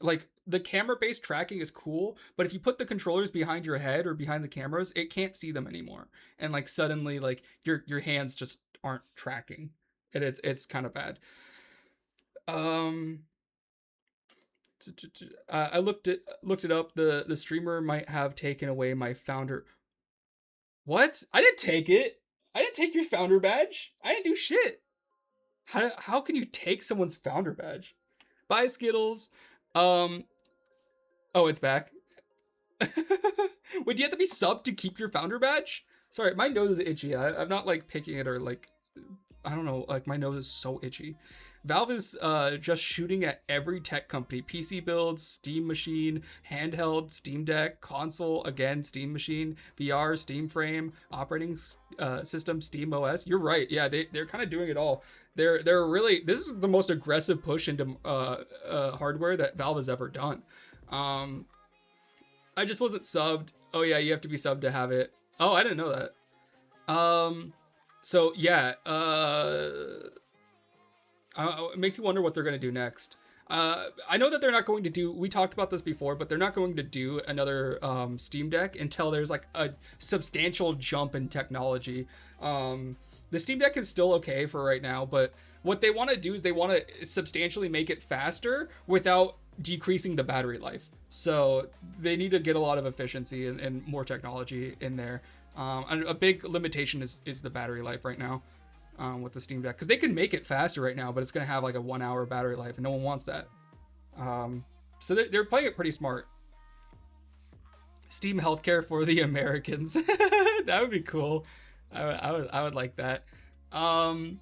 like the camera-based tracking is cool, but if you put the controllers behind your head or behind the cameras, it can't see them anymore. And like suddenly, like your hands just aren't tracking, and it's kind of bad. I looked it up. The streamer might have taken away my founder. What? I didn't take it. I didn't take your founder badge. I didn't do shit. How can you take someone's founder badge? Bye, Skittles. Oh, it's back. Wait, do you have to be subbed to keep your founder badge? Sorry, my nose is itchy. I'm not like picking it or like, I don't know, like my nose is so itchy. Valve is just shooting at every tech company. PC builds, Steam Machine, handheld, Steam Deck, console, again, Steam Machine, VR, Steam Frame, operating system, Steam OS. You're right. Yeah, they're kind of doing it all. They're really, this is the most aggressive push into hardware that Valve has ever done. I just wasn't subbed. Oh yeah, you have to be subbed to have it. Oh, I didn't know that. So yeah, it makes you wonder what they're going to do next. I know that they're not going to do, we talked about this before, but they're not going to do another Steam Deck until there's like a substantial jump in technology. The Steam Deck is still okay for right now, but what they want to do is they want to substantially make it faster without decreasing the battery life. So they need to get a lot of efficiency and more technology in there. And a big limitation is the battery life right now. With the Steam Deck, because they can make it faster right now, but it's going to have like a 1 hour battery life, and no one wants that. So they're playing it pretty smart. Steam healthcare for the Americans. That would be cool. I would like that. What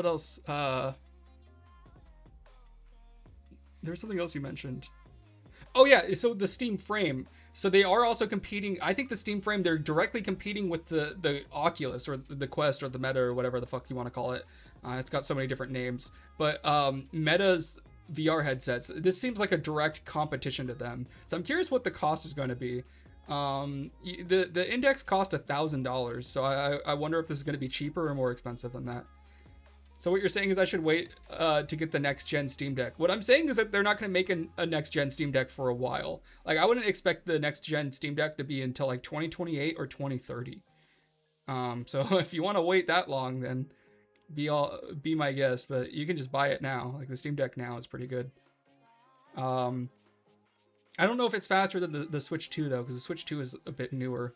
else? There's something else you mentioned. Oh yeah, so the Steam Frame. So they are also competing. I think the Steam Frame, they're directly competing with the Oculus or the Quest or the Meta or whatever the fuck you want to call it. It's got so many different names. But Meta's VR headsets, this seems like a direct competition to them. So I'm curious what the cost is going to be. The Index cost $1,000. So I wonder if this is going to be cheaper or more expensive than that. So what you're saying is I should wait to get the next gen Steam Deck. What I'm saying is that they're not going to make a next gen Steam Deck for a while. Like I wouldn't expect the next gen Steam Deck to be until like 2028 or 2030. So if you want to wait that long, then be my guest. But you can just buy it now. Like the Steam Deck now is pretty good. I don't know if it's faster than the Switch 2 though, because the Switch 2 is a bit newer.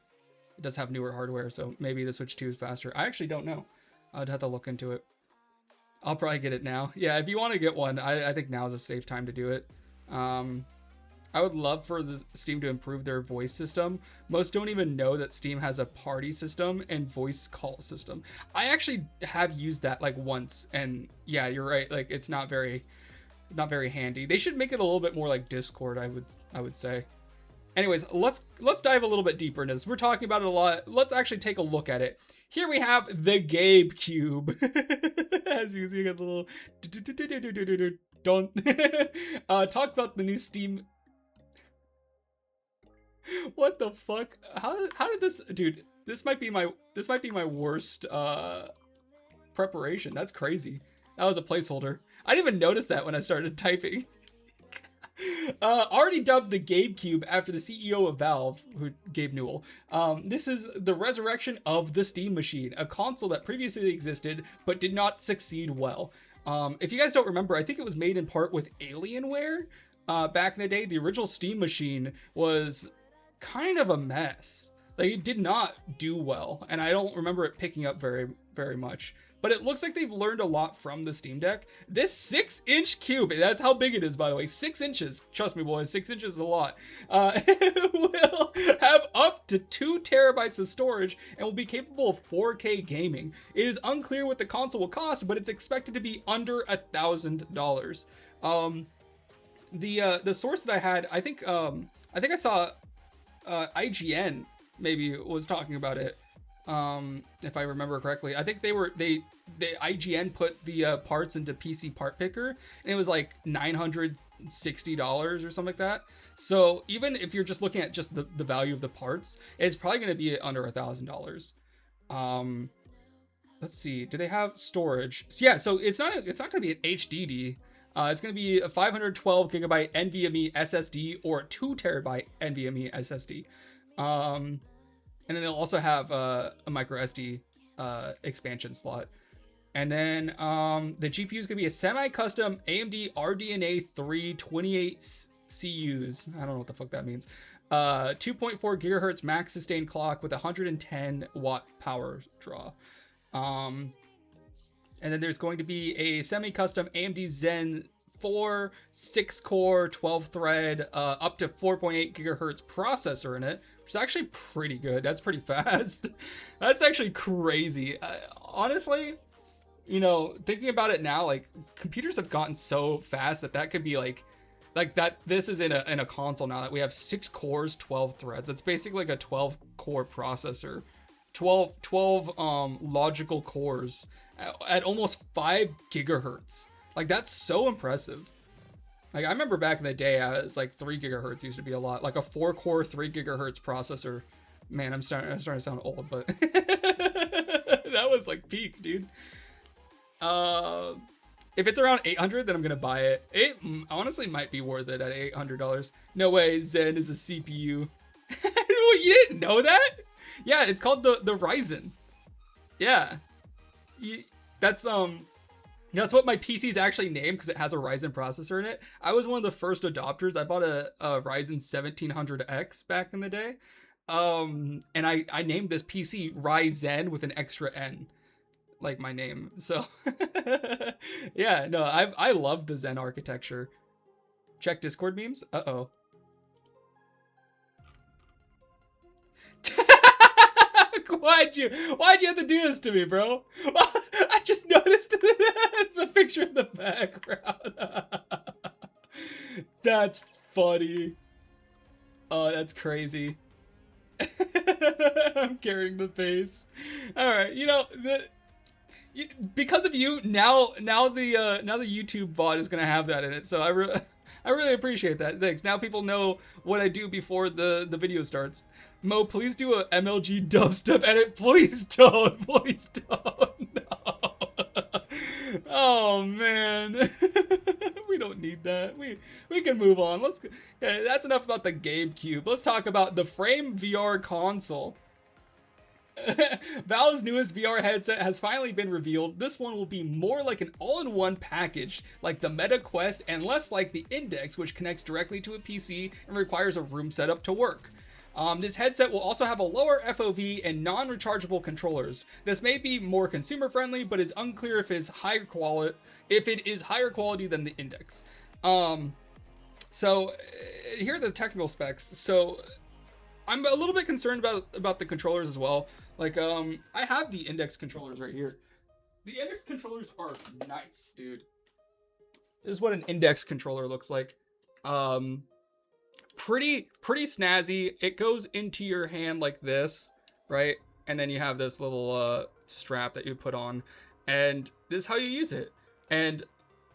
It does have newer hardware, so maybe the Switch 2 is faster. I actually don't know. I'd have to look into it. I'll probably get it now. Yeah, if you want to get one, I think now is a safe time to do it. I would love for the Steam to improve their voice system. Most don't even know that Steam has a party system and voice call system. I actually have used that like once, and yeah, you're right. Like it's not very handy. They should make it a little bit more like Discord, I would say. Anyways, let's dive a little bit deeper into this. We're talking about it a lot. Let's actually take a look at it. Here we have the Gabe Cube. As you see, a little don't talk about the new Steam. What the fuck? How did this, dude? This might be my worst preparation. That's crazy. That was a placeholder. I didn't even notice that when I started typing. Already dubbed the Gabe Cube after the CEO of Valve, Gabe Newell. This is the resurrection of the Steam Machine, a console that previously existed but did not succeed well. If you guys don't remember, I think it was made in part with Alienware. Back in the day, the original Steam Machine was kind of a mess. Like it did not do well, and I don't remember it picking up very, very much. But it looks like they've learned a lot from the Steam Deck. This 6-inch cube, that's how big it is, by the way, 6 inches. Trust me, boys, 6 inches is a lot. It will have up to 2 terabytes of storage and will be capable of 4K gaming. It is unclear what the console will cost, but it's expected to be under $1,000. The source that I had, I think I saw IGN maybe was talking about it. If I remember correctly, I think the IGN put the parts into PC Part Picker, and it was like $960 or something like that. So even if you're just looking at just the value of the parts, it's probably going to be under $1,000. Let's see, do they have storage? So yeah, so it's not going to be an HDD. It's going to be a 512 gigabyte NVMe SSD or a 2 terabyte NVMe SSD. And then they'll also have a micro SD expansion slot. And then the GPU is going to be a semi-custom AMD RDNA 3 28 CUs. I don't know what the fuck that means. 2.4 gigahertz max sustained clock with 110 watt power draw. And then there's going to be a semi-custom AMD Zen 4 6-core 12-thread up to 4.8 gigahertz processor in it, which is actually pretty good. That's pretty fast. That's actually crazy. Honestly, you know, thinking about it now, like computers have gotten so fast that could be like that. This is in a console now that we have 6 cores, 12 threads. It's basically like a 12 core processor, 12 logical cores at almost 5 gigahertz. Like that's so impressive. Like I remember back in the day, I was like 3 gigahertz used to be a lot. Like a 4-core 3 gigahertz processor. Man, I'm starting to sound old, but that was like peak, dude. If it's around 800, then I'm gonna buy it. It honestly might be worth it at $800. No way, Zen is a CPU. What, you didn't know that? Yeah, it's called the Ryzen. Yeah, that's what my PC is actually named because it has a Ryzen processor in it. I was one of the first adopters. I bought a Ryzen 1700X back in the day. And I named this PC Ryzen with an extra N, like my name. So yeah, no, I love the Zen architecture. Check Discord memes. Uh-oh. Why'd you have to do this to me, bro? I just noticed the picture in the background. That's funny. Oh, that's crazy. I'm carrying the face. All right, you know, because of you, now the YouTube VOD is gonna have that in it. So I really appreciate that. Thanks. Now people know what I do before the video starts. Mo, please do a MLG dubstep edit. Please don't. Please don't. No. Oh man. We don't need that. We can move on. Okay, that's enough about the GameCube. Let's talk about the Frame VR console. Valve's newest VR headset has finally been revealed. This one will be more like an all-in-one package, like the Meta Quest, and less like the Index, which connects directly to a PC and requires a room setup to work. This headset will also have a lower FOV and non-rechargeable controllers. This may be more consumer-friendly, but it's unclear if it is higher quality than the Index. So here are the technical specs. So I'm a little bit concerned about the controllers as well. Like, I have the Index controllers right here. The Index controllers are nice, dude. This is what an Index controller looks like. Pretty snazzy. It goes into your hand like this, right? And then you have this little strap that you put on, and this is how you use it. And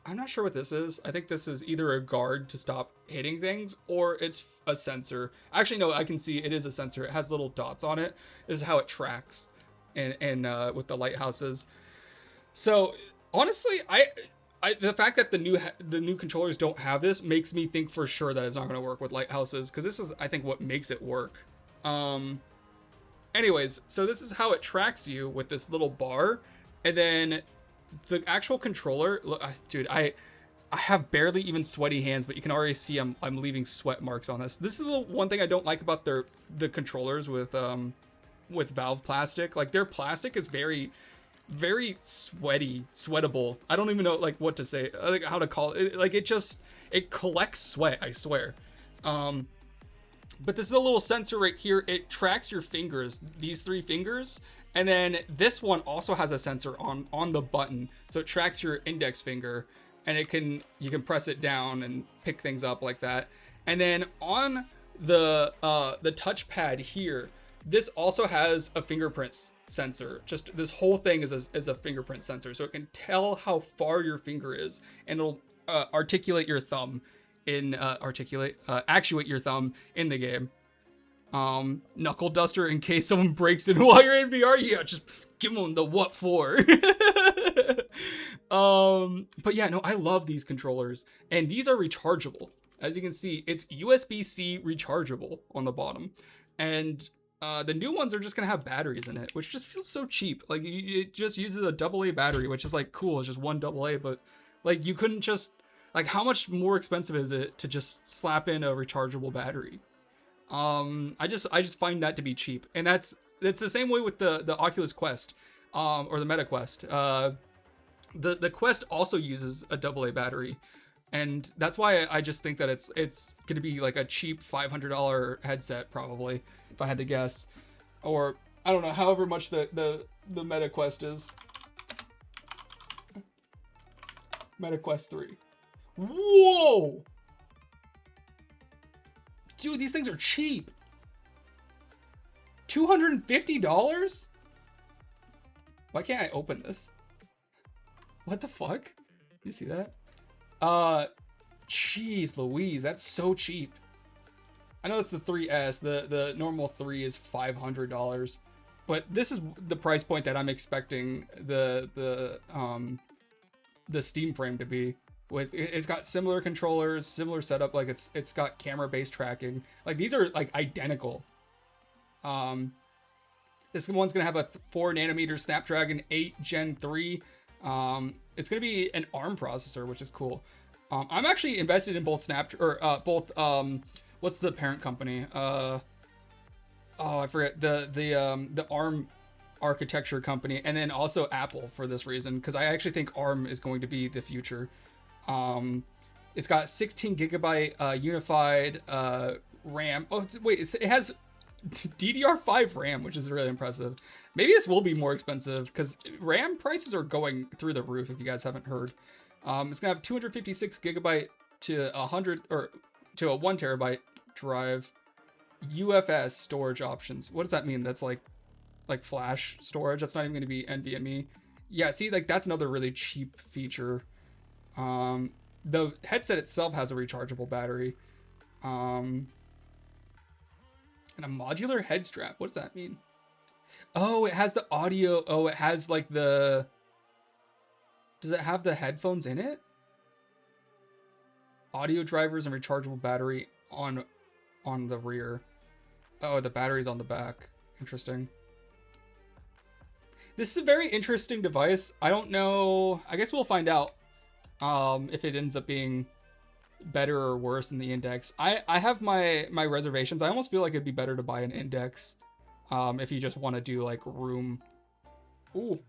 I'm not sure what this is. I think this is either a guard to stop hitting things, or it's a sensor. Actually, no, I can see it is a sensor. It has little dots on it. This is how it tracks, and with the lighthouses. So honestly, the fact that the new controllers don't have this makes me think for sure that it's not going to work with lighthouses, because this is, I think, what makes it work. Anyways, so this is how it tracks you with this little bar, and then the actual controller. Look, dude, I have barely even sweaty hands, but you can already see I'm leaving sweat marks on this. This is the one thing I don't like about the controllers with Valve plastic. Like, their plastic is very sweatable. I don't even know like what to say, like how to call it. Like it collects sweat, I swear. But this is a little sensor right here. It tracks your fingers, these 3 fingers, and then this one also has a sensor on the button, so it tracks your index finger, and you can press it down and pick things up like that. And then on the touchpad here, this also has a fingerprint sensor. Just this whole thing is a fingerprint sensor, so it can tell how far your finger is, and it'll articulate your thumb actuate your thumb in the game. Knuckle duster in case someone breaks in while you're in VR. Yeah, just give them the what for. But yeah, no, I love these controllers, and these are rechargeable. As you can see, it's USB-C rechargeable on the bottom, and The new ones are just gonna have batteries in it, which just feels so cheap. Like it just uses a AA battery, which is like cool. It's just one AA, but like you couldn't just like how much more expensive is it to just slap in a rechargeable battery? I just find that to be cheap, and that's the same way with the Oculus Quest, or the Meta Quest. The Quest also uses a AA battery, and that's why I just think that it's gonna be like a cheap $500 headset probably, if I had to guess, or I don't know, however much the Meta Quest is. Meta Quest 3. Whoa! Dude, these things are cheap. $250? Why can't I open this? What the fuck? You see that? Jeez Louise, that's so cheap. I know it's the 3S. The normal 3 is $500, but this is the price point that I'm expecting the Steam frame to be. It's got similar controllers, similar setup. Like it's got camera-based tracking. Like these are like identical. This one's gonna have a 4nm Snapdragon 8 Gen 3. It's gonna be an ARM processor, which is cool. I'm actually invested in both what's the parent company? Oh, I forget the ARM architecture company, and then also Apple for this reason, because I actually think ARM is going to be the future. It's got 16 gigabyte unified RAM. Oh wait, it has DDR5 RAM, which is really impressive. Maybe this will be more expensive because RAM prices are going through the roof, if you guys haven't heard. It's gonna have 256 gigabyte to 100 or to a 1 terabyte drive. UFS storage options. What does that mean? That's like flash storage. That's not even gonna be NVMe. Yeah, see, like that's another really cheap feature. The headset itself has a rechargeable battery. And a modular head strap. What does that mean? Oh, it has the audio. Oh, it has like the... Does it have the headphones in it? Audio drivers and rechargeable battery on the rear. Oh, the battery's on the back. Interesting. This is a very interesting device. I don't know. I guess we'll find out if it ends up being better or worse than the Index. I have my reservations. I almost feel like it'd be better to buy an Index if you just want to do like room. Ooh,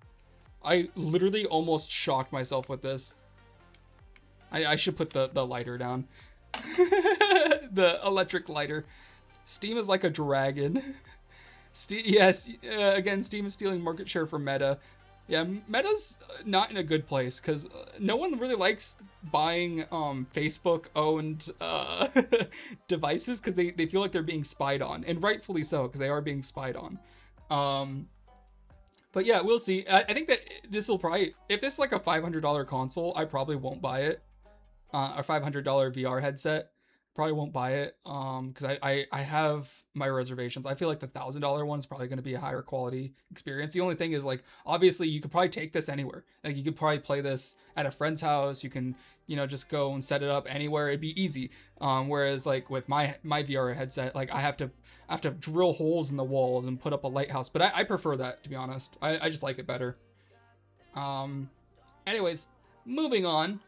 I literally almost shocked myself with this. I should put the lighter down. The electric lighter. Steam is like a dragon. Yes, again, Steam is stealing market share from Meta. Yeah, Meta's not in a good place because no one really likes buying Facebook-owned devices because they feel like they're being spied on, and rightfully so, because they are being spied on. But yeah, we'll see. I think that this will probably, if this is like a $500 console, I probably won't buy it. A $500 VR headset. Probably won't buy it because I have my reservations. I feel like the $1,000 one's probably going to be a higher quality experience. The only thing is, like, obviously you could probably take this anywhere. Like, you could probably play this at a friend's house. You can, just go and set it up anywhere. It'd be easy. Whereas like with my VR headset, like I have to drill holes in the walls and put up a lighthouse. But I prefer that, to be honest. I just like it better. Anyways, moving on.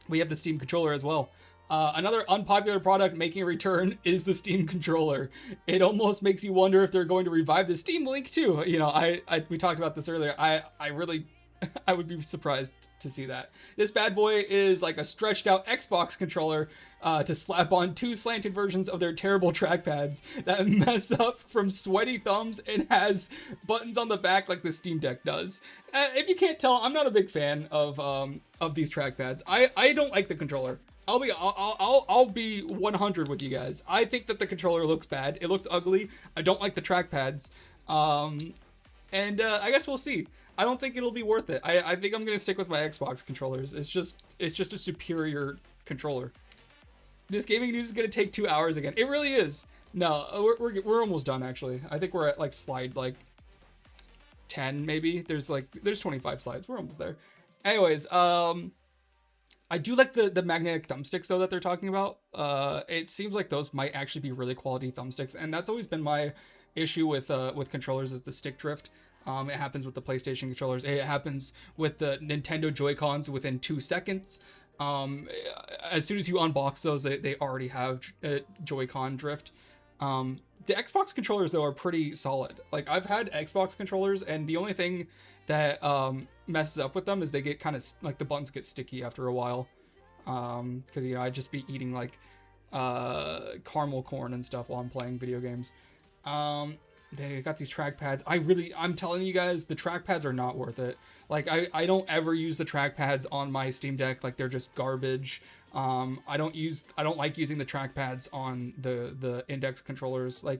We have the Steam controller as well. Another unpopular product making a return is the Steam controller. It almost makes you wonder if they're going to revive the Steam Link too. We talked about this earlier. I would be surprised to see that. This bad boy is like a stretched out Xbox controller to slap on two slanted versions of their terrible trackpads that mess up from sweaty thumbs and has buttons on the back like the Steam Deck does. If you can't tell, I'm not a big fan of these trackpads. I don't like the controller. I'll be 100 with you guys. I think that the controller looks bad. It looks ugly. I don't like the trackpads. And I guess we'll see. I don't think it'll be worth it. I think I'm gonna stick with my Xbox controllers. It's just a superior controller. This gaming news is gonna take 2 hours again. It really is. No, we're almost done actually. I think we're at like slide like 10 maybe. There's 25 slides. We're almost there. Anyways, I do like the magnetic thumbsticks though that they're talking about. It seems like those might actually be really quality thumbsticks, and that's always been my issue with controllers is the stick drift. It happens with the PlayStation controllers. It happens with the Nintendo Joy-Cons within 2 seconds. As soon as you unbox those, they already have Joy-Con drift. The Xbox controllers, though, are pretty solid. Like, I've had Xbox controllers, and the only thing that messes up with them is they get kind of, like, the buttons get sticky after a while. Because, you know, I'd just be eating, like, caramel corn and stuff while I'm playing video games. They got these trackpads. I'm telling you guys, the trackpads are not worth it. Like, I don't ever use the trackpads on my Steam Deck. Like, they're just garbage. I don't like using the trackpads on the index controllers. Like,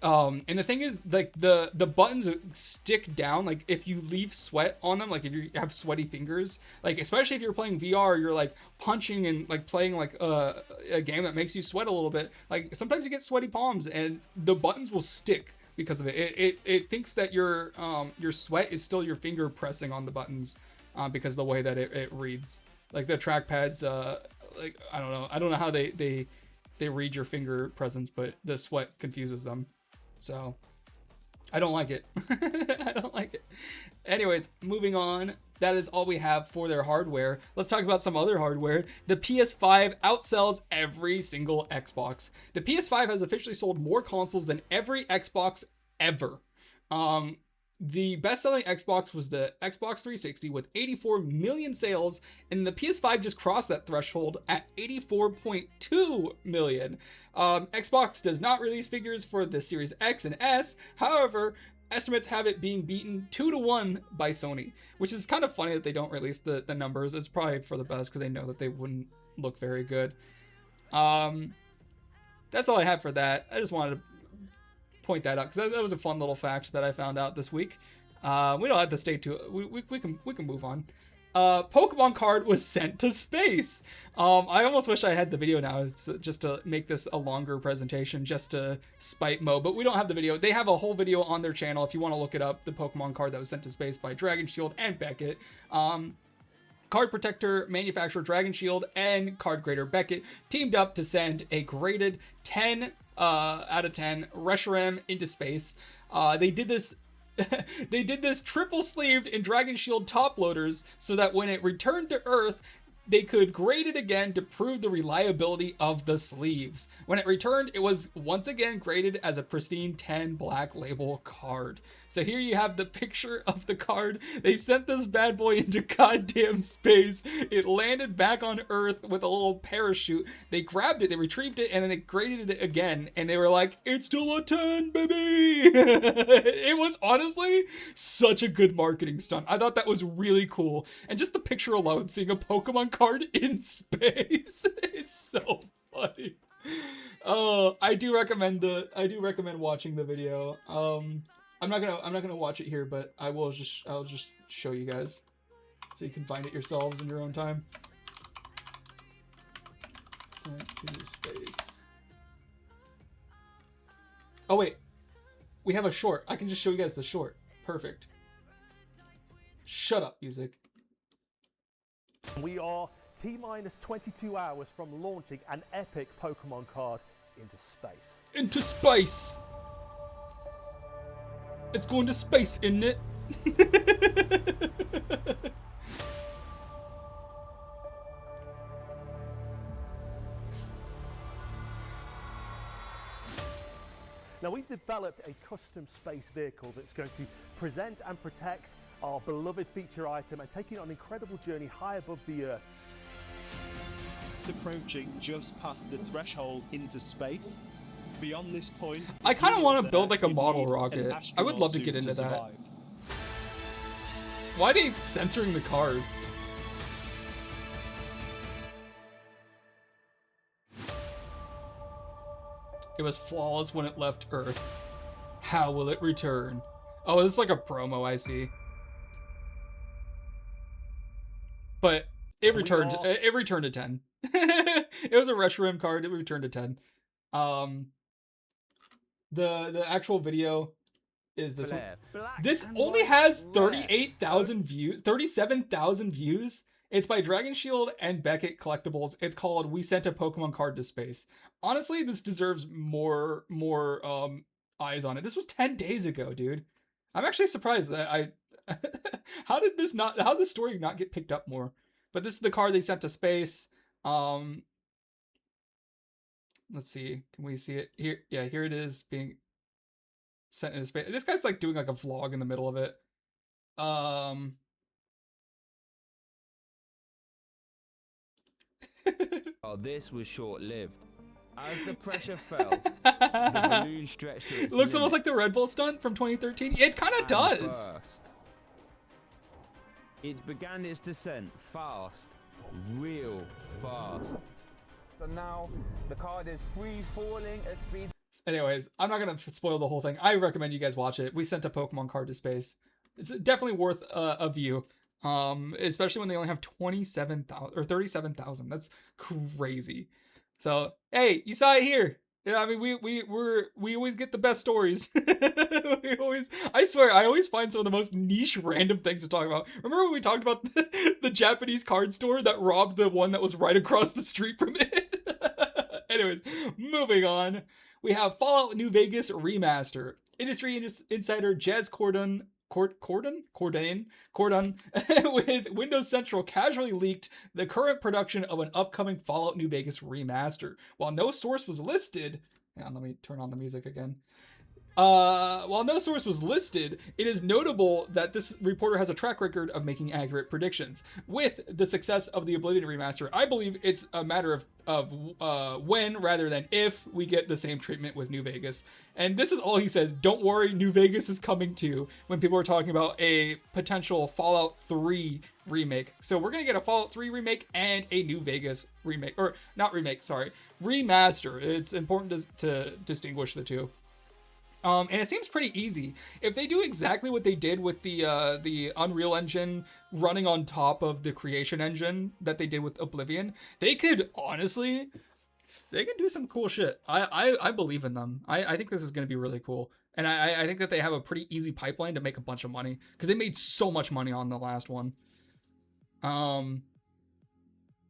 and the thing is, like, the buttons stick down. Like, if you leave sweat on them, like if you have sweaty fingers, like, especially if you're playing VR, you're like punching and like playing like a game that makes you sweat a little bit. Like, sometimes you get sweaty palms and the buttons will stick because of it. It thinks that your sweat is still your finger pressing on the buttons, because of the way that it reads. Like, the trackpads, like, I don't know how they read your finger presence, but the sweat confuses them. So I don't like it. I don't like it. Anyways, moving on. That is all we have for their hardware. Let's talk about some other hardware. The PS5 outsells every single Xbox. The PS5 has officially sold more consoles than every Xbox ever. The best-selling Xbox was the Xbox 360 with 84 million sales, and the PS5 just crossed that threshold at 84.2 million. Xbox does not release figures for the Series X and S. However, estimates have it being beaten 2-1 by Sony, which is kind of funny that they don't release the numbers. It's probably for the best because they know that they wouldn't look very good. That's all I have for that. I just wanted to point that out because that was a fun little fact that I found out this week. We don't have to stay to it. We can move on. Pokemon card was sent to space. I almost wish I had the video now just to make this a longer presentation, just to spite Mo, but we don't have the video. They have a whole video on their channel if you want to look it up. The Pokemon card that was sent to space by Dragon Shield and Beckett. Card Protector, manufacturer Dragon Shield, and card grader Beckett teamed up to send a graded 10 out of 10 Reshiram into space. They did this they did this triple sleeved in Dragon Shield top loaders so that when it returned to Earth, they could grade it again to prove the reliability of the sleeves. When it returned, it was once again graded as a pristine 10 black label card. So here you have the picture of the card. They sent this bad boy into goddamn space. It landed back on Earth with a little parachute. They grabbed it, they retrieved it, and then they graded it again. And they were like, it's still a 10, baby! It was honestly such a good marketing stunt. I thought that was really cool. And just the picture alone, seeing a Pokemon card in space, it's so funny. I do recommend watching the video. I'm not gonna watch it here, but I'll just show you guys so you can find it yourselves in your own time. Sent to space. Oh wait, we have a short. I can just show you guys the short. Perfect. Shut up, music. We are T-minus 22 hours from launching an epic Pokemon card into space. Into space! It's going to space, isn't it? Now, we've developed a custom space vehicle that's going to present and protect our beloved feature item and take it on an incredible journey high above the Earth. Approaching just past the threshold into space. Beyond this point, I kind of want to build like a model rocket. I would love to get into that. Why are they censoring the card? It was flawless when it left Earth. How will it return? Oh, this is like a promo, I see. But it returned. It returned to 10. It was a Reshiram card. It returned to 10. The actual video is this one. This only has 38,000 views, 37,000 views. It's by Dragon Shield and Beckett Collectibles. It's called "We Sent a Pokemon Card to Space." Honestly, this deserves more eyes on it. This was 10 days ago, dude. I'm actually surprised that I how did this story not get picked up more? But this is the car they sent to space. Let's see. Can we see it here? Yeah, here it is being sent into space. This guy's like doing like a vlog in the middle of it. Oh, this was short-lived. As the pressure fell, the balloon stretched to its It looks almost like limit the Red Bull stunt from 2013. It kind of and does. burst. It began its descent fast, real fast. So now the card is free falling at speed. Anyways, I'm not gonna spoil the whole thing. I recommend you guys watch it. We sent a Pokemon card to space. It's definitely worth a view. Especially when they only have 27,000 or 37,000. That's crazy. So hey, you saw it here. Yeah, I mean we always get the best stories. I swear, I always find some of the most niche random things to talk about. Remember when we talked about the Japanese card store that robbed the one that was right across the street from it? Anyways, moving on. We have Fallout New Vegas Remaster. Industry insider Jez Corden with Windows Central casually leaked the current production of an upcoming Fallout New Vegas remaster. While no source was listed, hang on, let me turn on the music again. While no source was listed, it is notable that this reporter has a track record of making accurate predictions. With the success of the Oblivion remaster, I believe it's a matter of when rather than if we get the same treatment with New Vegas. And this is all he says. Don't worry, New Vegas is coming too, when people are talking about a potential Fallout 3 remake. So we're going to get a Fallout 3 remake and a New Vegas remake. Or not remake, sorry. Remaster. It's important to distinguish the two. And it seems pretty easy. If they do exactly what they did with the Unreal Engine running on top of the Creation Engine that they did with Oblivion, they could honestly, they can do some cool shit. I believe in them. I think this is going to be really cool. And I think that they have a pretty easy pipeline to make a bunch of money because they made so much money on the last one.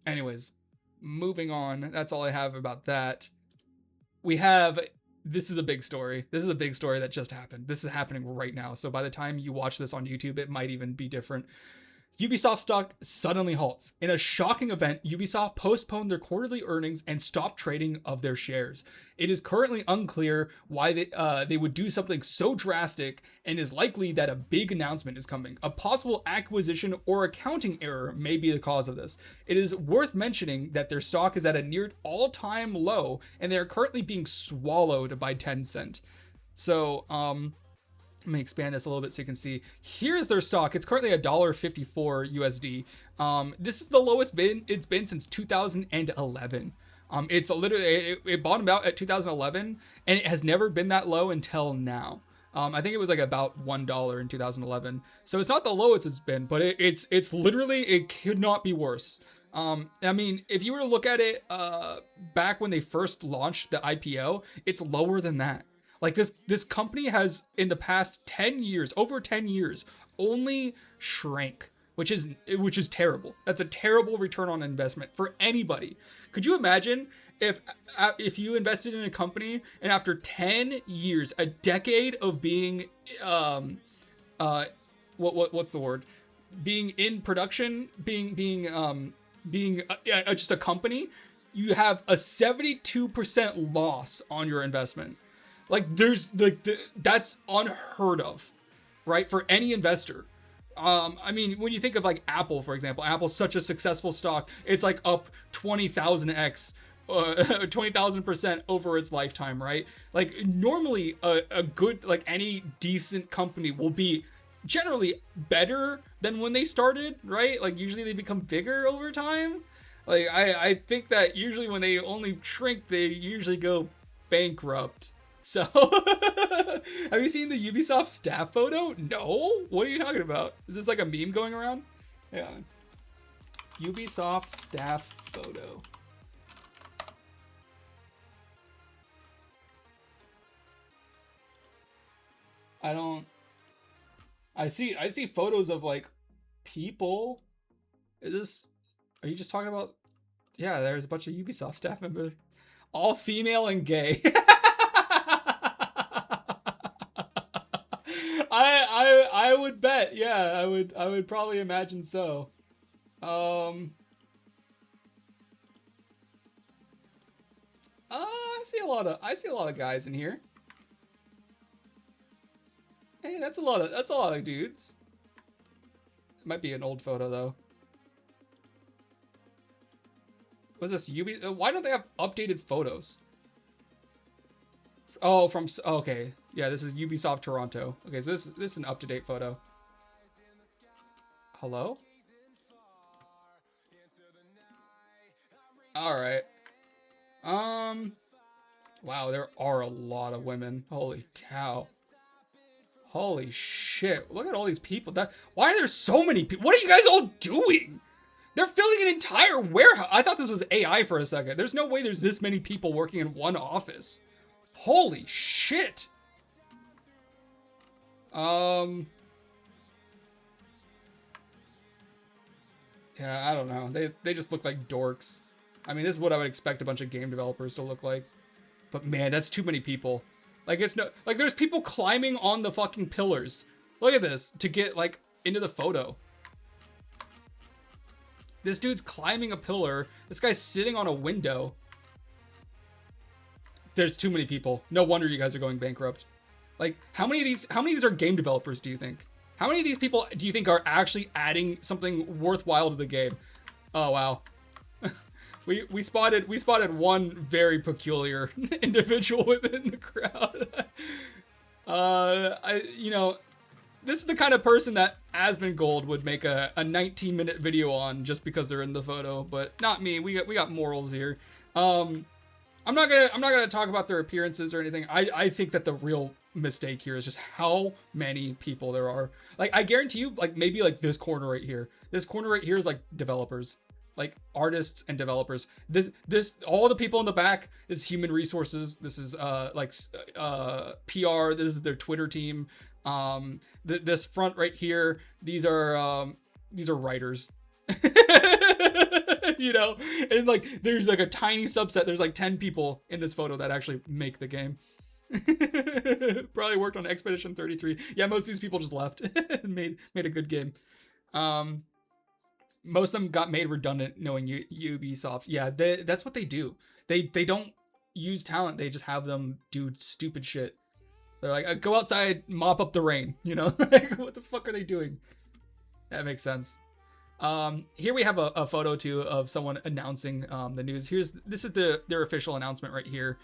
Anyways, moving on. That's all I have about that. We have... This is a big story. This is a big story that just happened. This is happening right now. So by the time you watch this on YouTube, it might even be different. Ubisoft stock suddenly halts. In a shocking event, Ubisoft postponed their quarterly earnings and stopped trading of their shares. It is currently unclear why they would do something so drastic, and is likely that a big announcement is coming. A possible acquisition or accounting error may be the cause of this. It is worth mentioning that their stock is at a near all-time low, and they are currently being swallowed by Tencent. So, let me expand this a little bit so you can see. Here's their stock. It's currently $1.54 USD. This is the lowest it's been since 2011. It's literally, it bottomed out at 2011, and it has never been that low until now. I think it was like about $1 in 2011. So it's not the lowest it's been, but it's literally, it could not be worse. I mean, if you were to look at it back when they first launched the IPO, it's lower than that. Like this company has in the past 10 years, over 10 years, only shrank, which is terrible. That's a terrible return on investment for anybody. Could you imagine if you invested in a company and after 10 years, a decade of being what's the word? Being in production, being just a company, you have a 72% loss on your investment. Like that's unheard of, right? For any investor. I mean, when you think of like Apple, for example, Apple's such a successful stock. It's like up 20,000x, 20,000% over its lifetime, right? Like normally a good, like any decent company will be generally better than when they started, right? Like usually they become bigger over time. Like I think that usually when they only shrink, they usually go bankrupt. So, have you seen the Ubisoft staff photo? No? What are you talking about? Is this like a meme going around? Yeah. Ubisoft staff photo. I see photos of like people. Are you just talking about? Yeah, there's a bunch of Ubisoft staff members. All female and gay. I would bet. Yeah, I would probably imagine so. I see a lot of guys in here. Hey, that's a lot of dudes. It might be an old photo though. What's this? Why don't they have updated photos? Oh, okay. Yeah, this is Ubisoft Toronto. Okay, so this is an up-to-date photo. Hello? All right. Wow, there are a lot of women. Holy cow. Holy shit. Look at all these people. Why are there so many people? What are you guys all doing? They're filling an entire warehouse. I thought this was AI for a second. There's no way there's this many people working in one office. Holy shit. Yeah, I don't know. They just look like dorks. I mean, this is what I would expect a bunch of game developers to look like. But man, that's too many people. Like, there's people climbing on the fucking pillars. Look at this to get like into the photo. This dude's climbing a pillar. This guy's sitting on a window. There's too many people. No wonder you guys are going bankrupt. Like, how many of these are game developers, do you think? How many of these people do you think are actually adding something worthwhile to the game? Oh wow. We spotted one very peculiar individual within the crowd. This is the kind of person that Asmongold would make a 19-minute video on just because they're in the photo, but not me. We got morals here. I'm not gonna talk about their appearances or anything. I think that the real mistake here is just how many people there are. Like, I guarantee you, like, maybe like this corner right here. This corner right here is like developers, like artists and developers. This all the people in the back is human resources. This is PR. This is their Twitter team. This front right here, these are writers. You know, and like there's like a tiny subset. There's like 10 people in this photo that actually make the game. Probably worked on Expedition 33. Yeah, most of these people just left and made a good game. Most of them got made redundant knowing Ubisoft. Yeah, that's what they do. They don't use talent. They just have them do stupid shit. They're like, go outside, mop up the rain. You know, like, what the fuck are they doing? That makes sense. Here we have a photo too of someone announcing the news. This is their official announcement right here.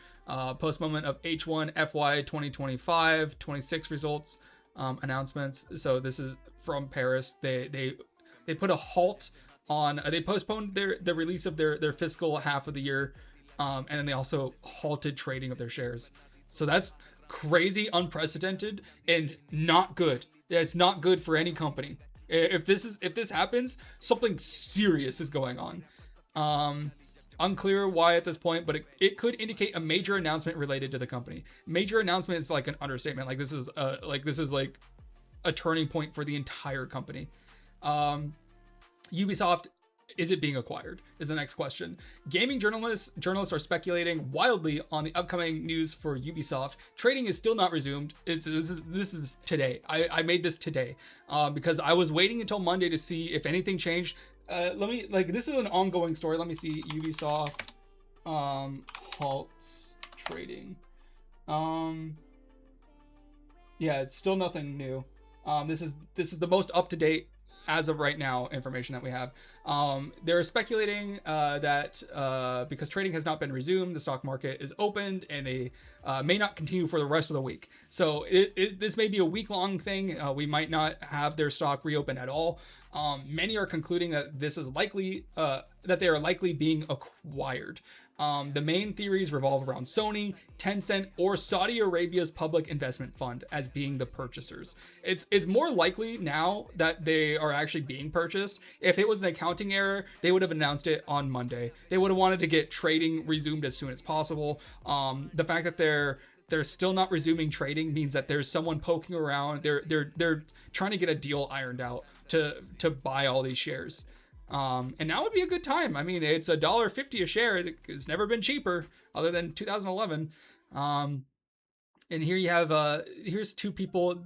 Post moment of H1 FY 2025-26 results announcements. So this is from Paris. They put a halt on. They postponed the release of their fiscal half of the year, and then they also halted trading of their shares. So that's crazy, unprecedented, and not good. It's not good for any company. If this happens, something serious is going on. Unclear why at this point, but it could indicate a major announcement related to the company. Major announcement is like an understatement. Like this is like a turning point for the entire company. Ubisoft, is it being acquired? Is the next question. Gaming journalists are speculating wildly on the upcoming news for Ubisoft. Trading is still not resumed. This is today. I made this today because I was waiting until Monday to see if anything changed. This is an ongoing story. Let me see. Ubisoft halts trading. Yeah, it's still nothing new. This is the most up to date as of right now information that we have. They're speculating that because trading has not been resumed, the stock market is opened and they may not continue for the rest of the week. So this may be a week-long thing. We might not have their stock reopen at all. Many are concluding that this is likely that they are likely being acquired. The main theories revolve around Sony, Tencent, or Saudi Arabia's public investment fund as being the purchasers. It's more likely now that they are actually being purchased. If it was an accounting error, they would have announced it on Monday. They would have wanted to get trading resumed as soon as possible. The fact that they're still not resuming trading means that there's someone poking around. They're trying to get a deal ironed out to buy all these shares. And now would be a good time. I mean, it's $1.50 a share. It's never been cheaper other than 2011. And here you have here's two people.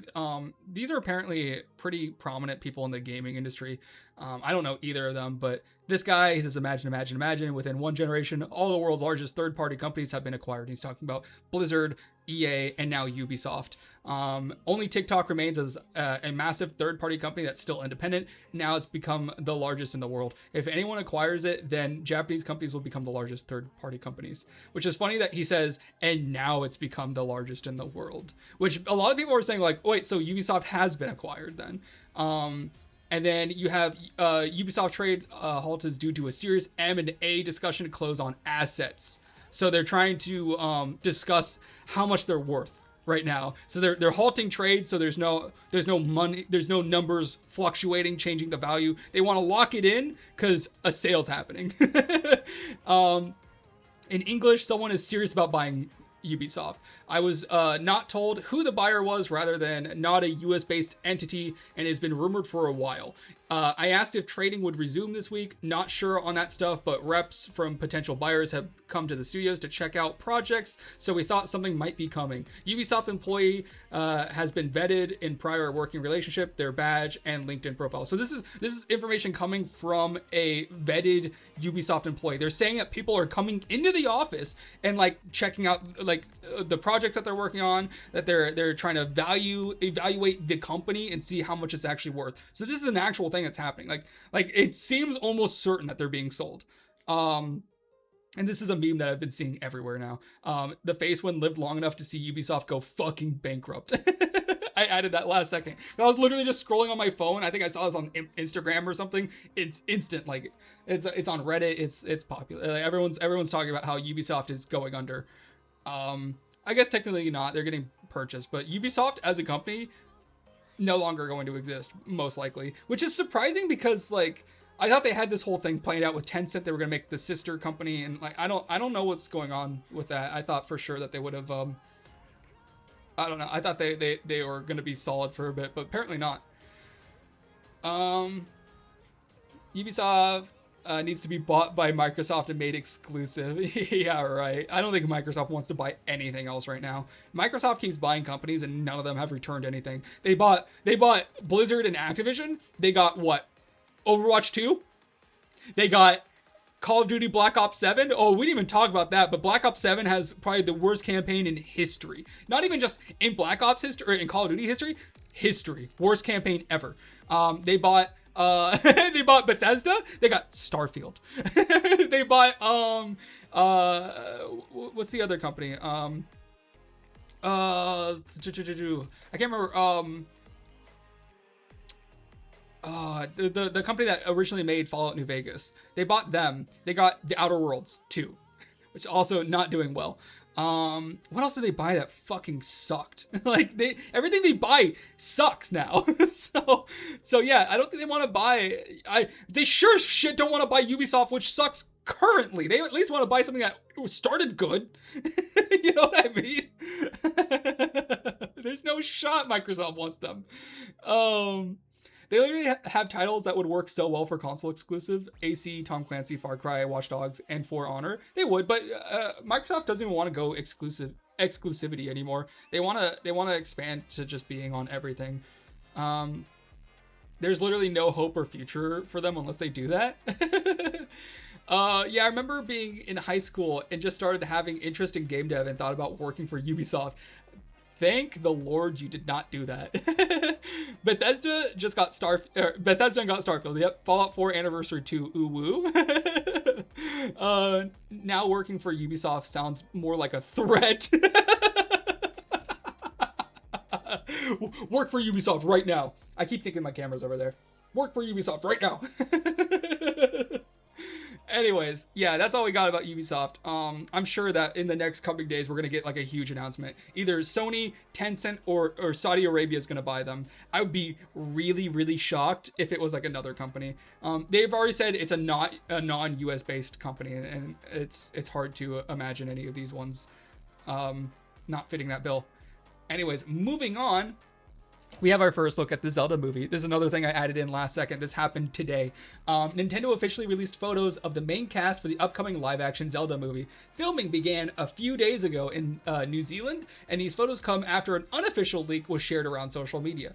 These are apparently pretty prominent people in the gaming industry. I don't know either of them, but this guy, he says, imagine, within one generation, all the world's largest third-party companies have been acquired. He's talking about Blizzard, EA, and now Ubisoft. Only TikTok remains as a massive third-party company that's still independent. Now it's become the largest in the world. If anyone acquires it, then Japanese companies will become the largest third-party companies. Which is funny that he says, and now it's become the largest in the world. Which a lot of people are saying, like, wait, so Ubisoft has been acquired then. And then you have Ubisoft trade halt is due to a serious M&A discussion to close on assets. So they're trying to discuss how much they're worth right now. So they're halting trade. So there's no money, there's no numbers fluctuating, changing the value. They want to lock it in because a sale's happening. In English, someone is serious about buying Ubisoft. I was not told who the buyer was, rather than not a US-based entity, and has been rumored for a while. I asked if trading would resume this week. Not sure on that stuff, but reps from potential buyers have come to the studios to check out projects, so we thought something might be coming. Ubisoft employee has been vetted in prior working relationship, their badge, and LinkedIn profile. So this is information coming from a vetted Ubisoft employee. They're saying that people are coming into the office and like checking out like the projects that they're working on, that they're trying to evaluate the company and see how much it's actually worth. So this is an actual thing that's happening. Like it seems almost certain that they're being sold. And this is a meme that I've been seeing everywhere now. The face one lived long enough to see Ubisoft go fucking bankrupt. I added that last second. I was literally just scrolling on my phone. I think I saw this on Instagram or something. It's instant. Like it's on Reddit. It's popular. Like, everyone's talking about how Ubisoft is going under. I guess technically not. They're getting purchased, but Ubisoft as a company no longer going to exist, most likely, which is surprising because like I thought they had this whole thing planned out with Tencent. They were going to make the sister company, and like I don't know what's going on with that. I thought for sure that they would have I don't know. I thought they were going to be solid for a bit, but apparently not. Ubisoft needs to be bought by Microsoft and made exclusive. Yeah, right. I don't think Microsoft wants to buy anything else right now. Microsoft keeps buying companies and none of them have returned anything. They bought Blizzard and Activision. They got what? Overwatch 2? They got Call of Duty Black Ops 7. Oh, we didn't even talk about that, but Black Ops 7 has probably the worst campaign in history. Not even just in Black Ops history, or in Call of Duty history. Worst campaign ever. They bought they bought Bethesda. They got Starfield. They bought what's the other company? I can't remember. The company that originally made Fallout New Vegas. They bought them. They got The Outer Worlds 2, which also not doing well. What else did they buy that fucking sucked? Like everything they buy sucks now. so yeah, I don't think they want to buy. They sure as shit don't want to buy Ubisoft, which sucks currently. They at least want to buy something that started good. You know what I mean? There's no shot Microsoft wants them. They literally have titles that would work so well for console exclusive. AC, Tom Clancy, Far Cry, Watch Dogs, and For Honor. They would, but Microsoft doesn't even want to go exclusivity anymore. They want to expand to just being on everything. There's literally no hope or future for them unless they do that. Yeah, I remember being in high school and just started having interest in game dev and thought about working for Ubisoft. Thank the Lord you did not do that. Bethesda got Starfield. Yep. Fallout 4 Anniversary 2. Ooh woo. Now working for Ubisoft sounds more like a threat. Work for Ubisoft right now. I keep thinking my camera's over there. Work for Ubisoft right now. Anyways, yeah, that's all we got about Ubisoft. I'm sure that in the next coming days, we're going to get like a huge announcement. Either Sony, Tencent, or Saudi Arabia is going to buy them. I would be really, really shocked if it was like another company. They've already said it's a non-US based company, and it's hard to imagine any of these ones not fitting that bill. Anyways, moving on. we have our first look at the Zelda movie. This is another thing I added in last second. This happened today. Nintendo officially released photos of the main cast for the upcoming live-action Zelda movie. Filming began a few days ago in New Zealand, and these photos come after an unofficial leak was shared around social media.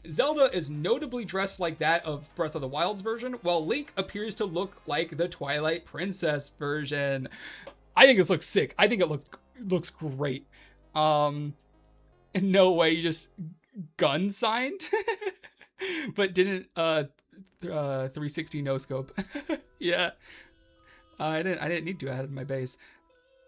Zelda is notably dressed like that of Breath of the Wild's version, while Link appears to look like the Twilight Princess version. I think this looks sick. I think it looks great. In no way you just gun signed, but didn't 360 no scope. Yeah, I didn't need to. I had my base.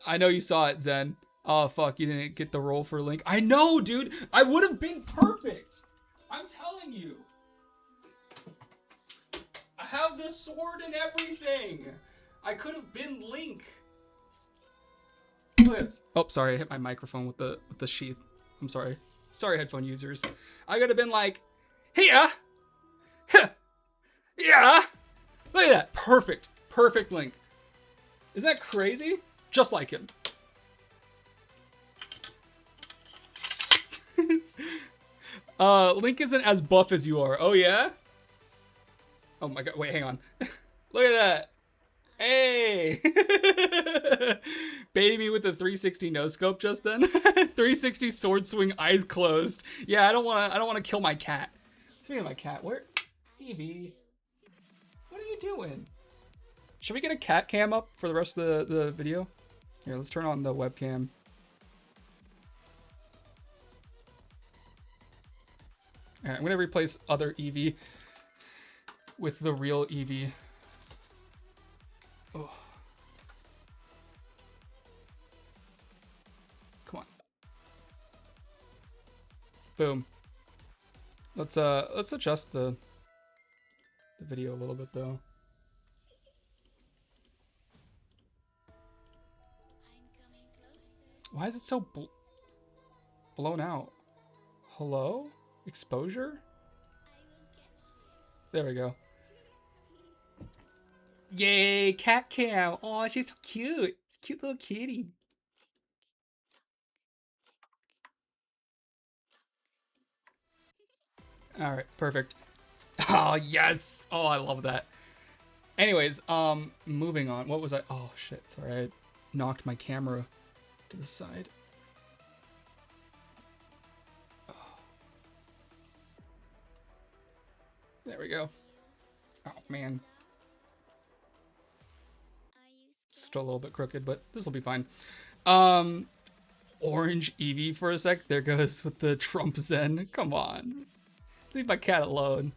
I know you saw it, Zen. Oh fuck, you didn't get the role for Link. I know, dude. I would have been perfect. I'm telling you. I have the sword and everything. I could have been Link. Look at this. Oh, sorry, I hit my microphone with the sheath. I'm sorry. Sorry, headphone users. I could have been like, here. Yeah. Look at that. Perfect. Perfect Link. Isn't that crazy? Just like him. Link isn't as buff as you are. Oh, yeah? Oh my god. Wait, hang on. Look at that. Hey! Baiting me with a 360 no scope just then. 360 sword swing, eyes closed. Yeah, I don't wanna kill my cat. Speaking of my cat, where Evie? What are you doing? Should we get a cat cam up for the rest of the video? Here, let's turn on the webcam. Alright, I'm gonna replace other Eevee with the real Eevee. Oh. Come on. Boom. Let's adjust the video a little bit though. Why is it so blown out? Hello? Exposure? There we go. Yay, cat cam. Oh, she's so cute. Cute little kitty. All right, perfect. Oh, yes. Oh, I love that. Anyways, moving on. What was I? Oh, shit. Sorry, I knocked my camera to the side. Oh. There we go. Oh, man. Still a little bit crooked, but this will be fine. Orange Eevee for a sec. There goes with the Trump Zen. Come on. Leave my cat alone.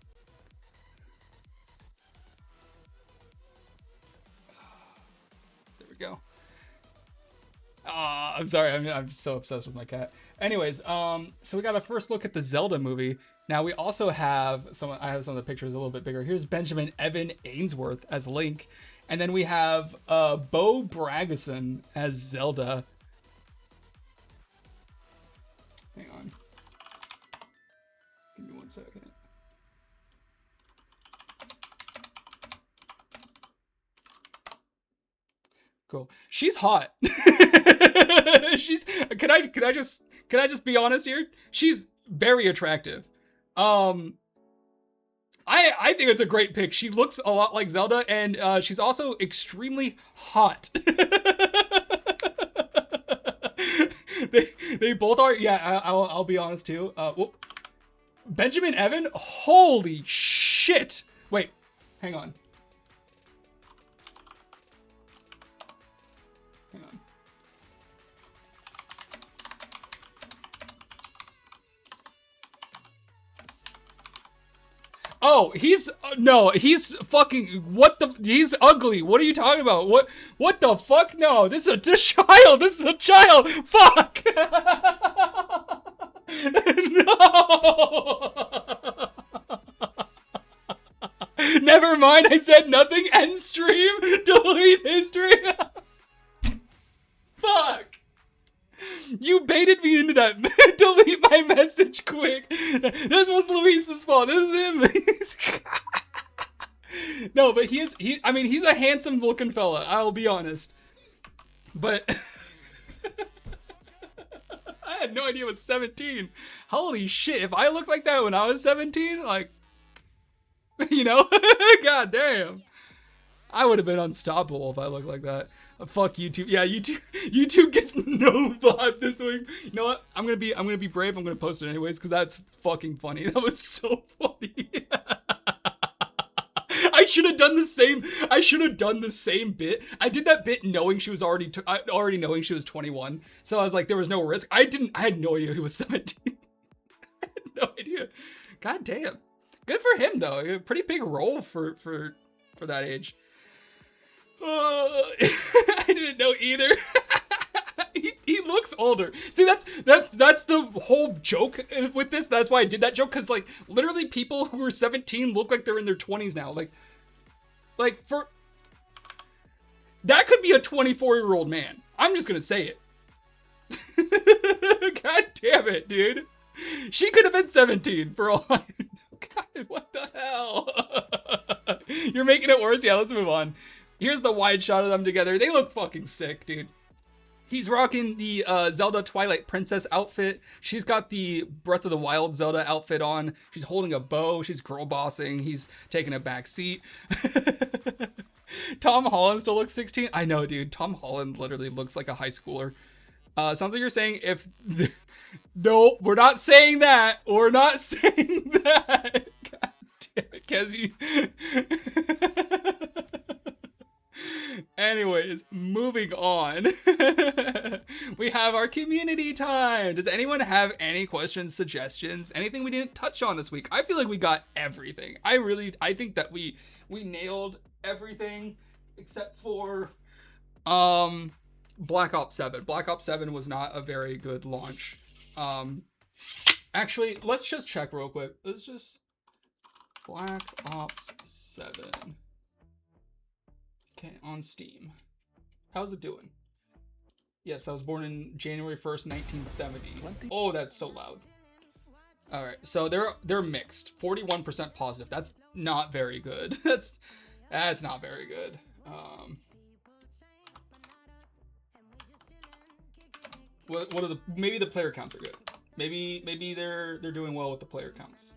There we go. I'm sorry. I'm so obsessed with my cat. Anyways, so we got a first look at the Zelda movie. Now we also have I have some of the pictures a little bit bigger. Here's Benjamin Evan Ainsworth as Link. And then we have Bo Bragason as Zelda. Hang on. Give me 1 second. Cool. She's hot. She's. Can I just be honest here? She's very attractive. I think it's a great pick. She looks a lot like Zelda, and she's also extremely hot. they both are. Yeah, I'll be honest too. Benjamin Evan, holy shit! Wait, hang on. Hang on. Oh, he's fucking, what the, he's ugly. What are you talking about? What the fuck? No, this is a child. This is a child. Fuck. No. Never mind. I said nothing. End stream. Delete history. Fuck. You baited me into that. Delete my message quick. This was Luis's fault. This is him. No, but I mean, he's a handsome looking fella. I'll be honest. But I had no idea it was 17. Holy shit, if I looked like that when I was 17, like, you know, god damn. I would have been unstoppable if I looked like that. Fuck YouTube. Yeah, YouTube gets no vibe this week. You know what? I'm gonna be brave. I'm gonna post it anyways because that's fucking funny. That was so funny. I should have done the same. I should have done the same bit. I did that bit knowing she was already knowing she was 21. So I was like, there was no risk. I had no idea he was 17. I had no idea. God damn. Good for him though. A pretty big role for that age. I didn't know either. he looks older. See, that's the whole joke with this. That's why I did that joke, because like literally people who are 17 look like they're in their 20s now. Like for that could be a 24-year-old man. I'm just gonna say it. God damn it, dude. She could have been 17 for all I know. God, what the hell? You're making it worse? Yeah, let's move on. Here's the wide shot of them together. They look fucking sick, dude. He's rocking the Zelda Twilight Princess outfit. She's got the Breath of the Wild Zelda outfit on. She's holding a bow. She's girl bossing. He's taking a back seat. Tom Holland still looks 16. I know, dude. Tom Holland literally looks like a high schooler. Sounds like you're saying if... No, we're not saying that. We're not saying that. God damn it, Kezi. Anyways, moving on. We have our community time. Does anyone have any questions, suggestions, anything we didn't touch on this week? I feel like we got everything. I think that we nailed everything except for Black Ops 7. Black Ops 7 was not a very good launch. Actually, let's just check real quick. Let's just Black Ops 7. Okay, on Steam. How's it doing? Yes, I was born in January 1st, 1970. Oh, that's so loud. All right, so they're mixed. 41% positive. That's not very good. That's not very good. What are the maybe the player counts are good. Maybe they're doing well with the player counts.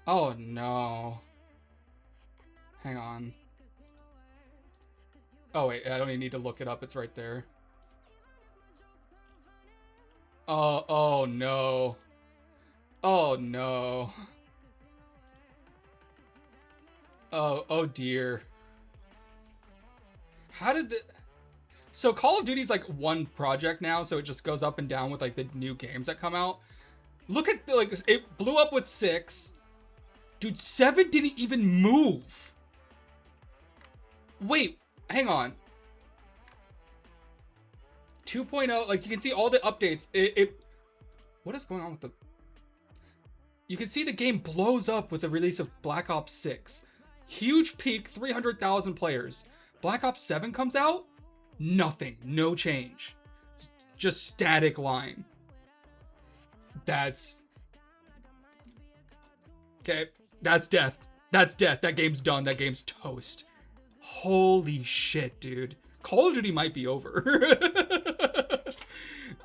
Oh no. Hang on. Oh wait, I don't even need to look it up. It's right there. Oh no. Oh no. Oh dear. How did the... So Call of Duty's like one project now, so it just goes up and down with like the new games that come out. Look at the, like, it blew up with 6. Dude, 7 didn't even move. Wait, hang on. 2.0, like you can see all the updates. What is going on with the... You can see the game blows up with the release of Black Ops 6. Huge peak, 300,000 players. Black Ops 7 comes out, nothing, no change. Just static line. That's... Okay, that's death. That's death. That game's done. That game's toast. Holy shit, dude. Call of Duty might be over.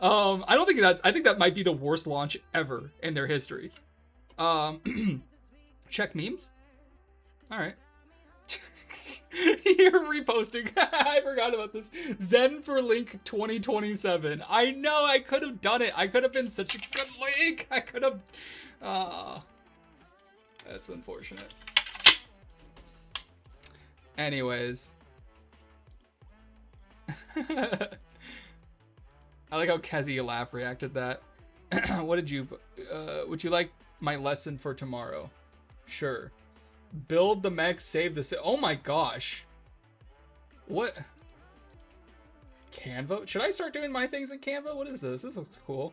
I don't think that... I think that might be the worst launch ever in their history. Check memes? Alright. You're reposting. I forgot about this. Zen for Link 2027. I know, I could have done it. I could have been such a good Link. I could have... that's unfortunate. Anyways. I like how Kezi laugh reacted that. What did you... would you like my lesson for tomorrow? Sure. Build the mech, save the... Oh my gosh. What? Canva? Should I start doing my things in Canva? What is this? This looks cool.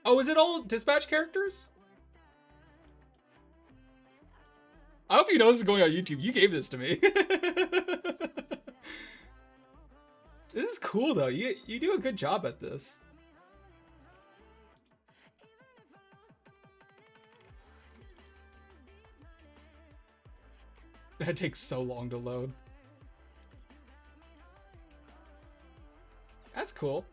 Oh, is it all dispatch characters? I hope you know this is going on YouTube. You gave this to me. This is cool though. You do a good job at this. That takes so long to load. That's cool.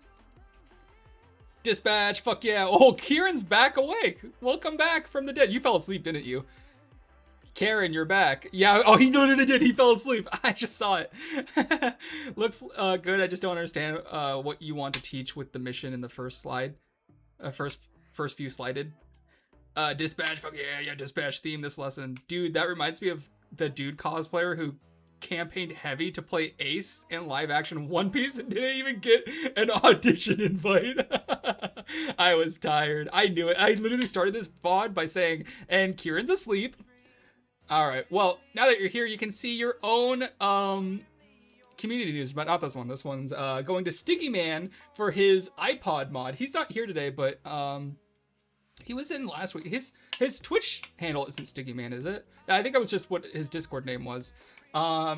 Dispatch, fuck yeah. Oh, Kieran's back awake. Welcome back from the dead. You fell asleep, didn't you? Karen, you're back. Yeah, oh, he literally did. He fell asleep. I just saw it. Looks good. I just don't understand what you want to teach with the mission in the first slide. First few slided. Dispatch, fuck yeah, dispatch theme this lesson. Dude, that reminds me of the dude cosplayer who campaigned heavy to play Ace in live action One Piece and didn't even get an audition invite. I was tired. I knew it. I literally started this VOD by saying, and Kieran's asleep. All right. Well, now that you're here, you can see your own community news, but not this one. This one's going to Sticky Man for his iPod mod. He's not here today, but he was in last week. His Twitch handle isn't Sticky Man, is it? I think that was just what his Discord name was.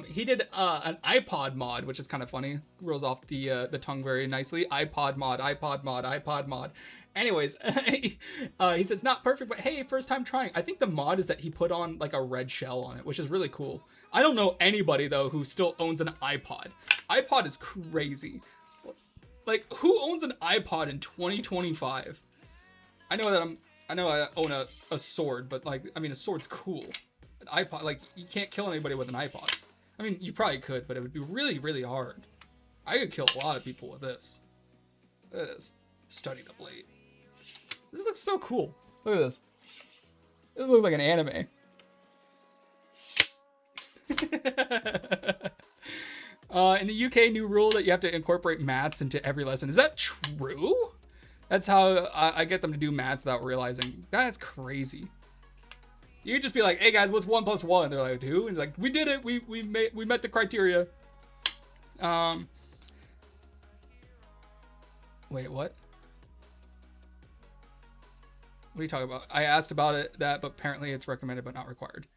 He did an iPod mod, which is kind of funny. Rolls off the tongue very nicely. iPod mod. Anyways, he says not perfect, but hey, first time trying. I think the mod is that he put on like a red shell on it, which is really cool. I don't know anybody though who still owns an iPod. iPod is crazy. Like, who owns an iPod in 2025? I know I own a sword, but like, I mean, a sword's cool. An iPod, like, you can't kill anybody with an iPod. I mean, you probably could, but it would be really, really hard. I could kill a lot of people with this. Look at this. Study the blade. This looks so cool. Look at this. This looks like an anime. In the UK, new rule that you have to incorporate maths into every lesson. Is that true? That's how I get them to do math without realizing. That's crazy. You could just be like, hey guys, what's 1 + 1? They're like, 2? And like, we did it. We met the criteria. Wait, what? What are you talking about? I asked about that, but apparently it's recommended but not required.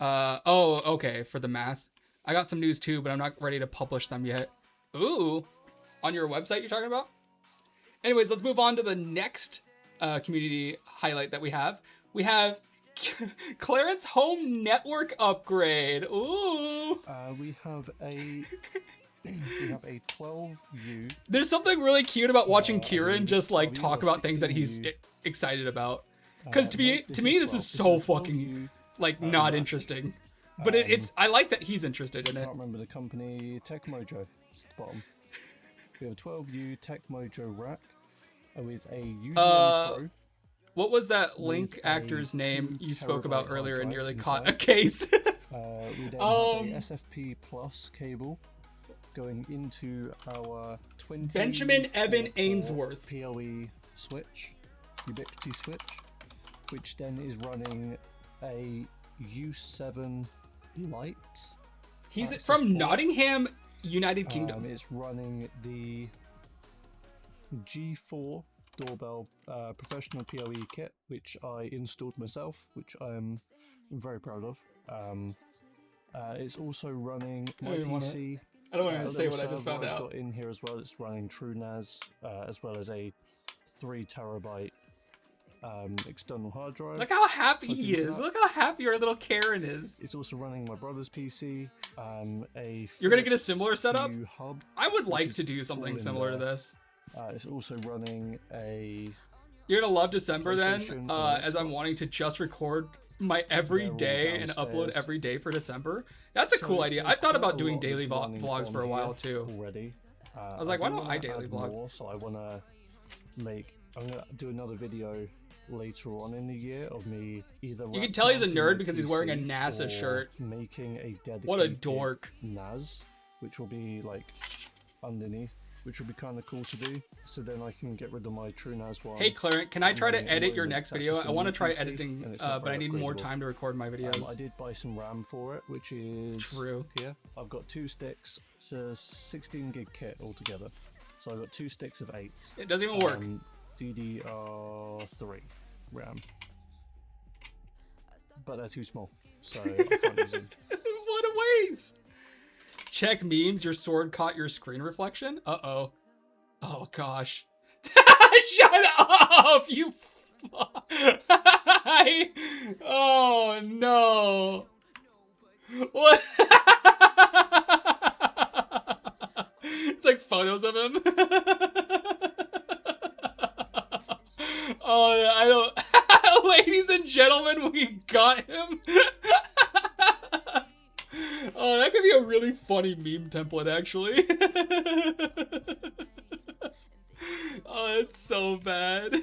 Oh, okay, for the math. I got some news too, but I'm not ready to publish them yet. Ooh, on your website you're talking about? Anyways, let's move on to the next community highlight that we have. We have Clarence home network upgrade. Ooh. We have a 12U. There's something really cute about watching Kieran just like talk about things that he's excited about. Because to me, this is so fucking like not interesting. But it's I like that he's interested in it. I can't remember the company. Tech Mojo. It's at the bottom. We have a 12U Tech Mojo rack with a UVM Pro. What was that Link actor's name you spoke about earlier and nearly caught a case? We then have a SFP Plus cable going into our 20 Benjamin Evan Ainsworth PoE switch, Ubiquity switch, which then is running a U7 Lite. He's from Nottingham, United Kingdom. It's running the G4 doorbell professional PoE kit, which I installed myself, which I'm very proud of. It's also running my PC. I don't want to say what I just found I've out. got in here as well. It's running TrueNAS as well as a 3 terabyte external hard drive. Look how happy he is. Look how happy our little Karen is. It's also running my brother's PC. You're gonna get a similar setup? Hub, I would like to do something similar to this. It's also running a... You're gonna love December then, as I'm wanting to just record my every day and upload every day for December. That's a cool idea. I thought about doing daily vlogs for a while too. Already. I was like, why don't I daily vlog? More, so I wanna I'm gonna do another video later on in the year of me either. You can tell he's a nerd because he's wearing a NASA shirt. Making a dedicated what a dork. NAS, which will be like underneath, which will be kind of cool to do. So then I can get rid of my TrueNAS one. Hey Clarence, can I try to edit your next video? I want to try editing, but I need more time to record my videos. I did buy some RAM for it, which is true. Here, I've got 2 sticks. It's a 16 gig kit altogether. So I've got 2 sticks of 8. It doesn't even work. DDR3 RAM, but they're too small, so I can't use them. What a waste! Check memes. Your sword caught your screen reflection. Uh-oh. Oh gosh. Shut up, you. Oh no. What? It's like photos of him. Oh, I don't. Ladies and gentlemen, we got him. Oh, that could be a really funny meme template, actually. Oh, it's so bad.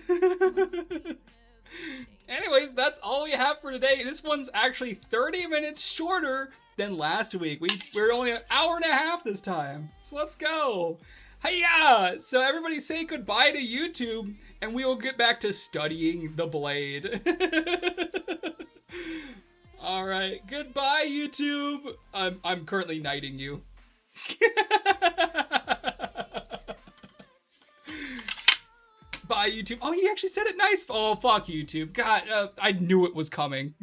Anyways, that's all we have for today. This one's actually 30 minutes shorter than last week. We're only an hour and a half this time. So let's go. Hiya! So everybody say goodbye to YouTube, and we will get back to studying the blade. All right, goodbye, YouTube. I'm currently knighting you. Bye, YouTube. Oh, he actually said it nice. Oh, fuck YouTube. God, I knew it was coming.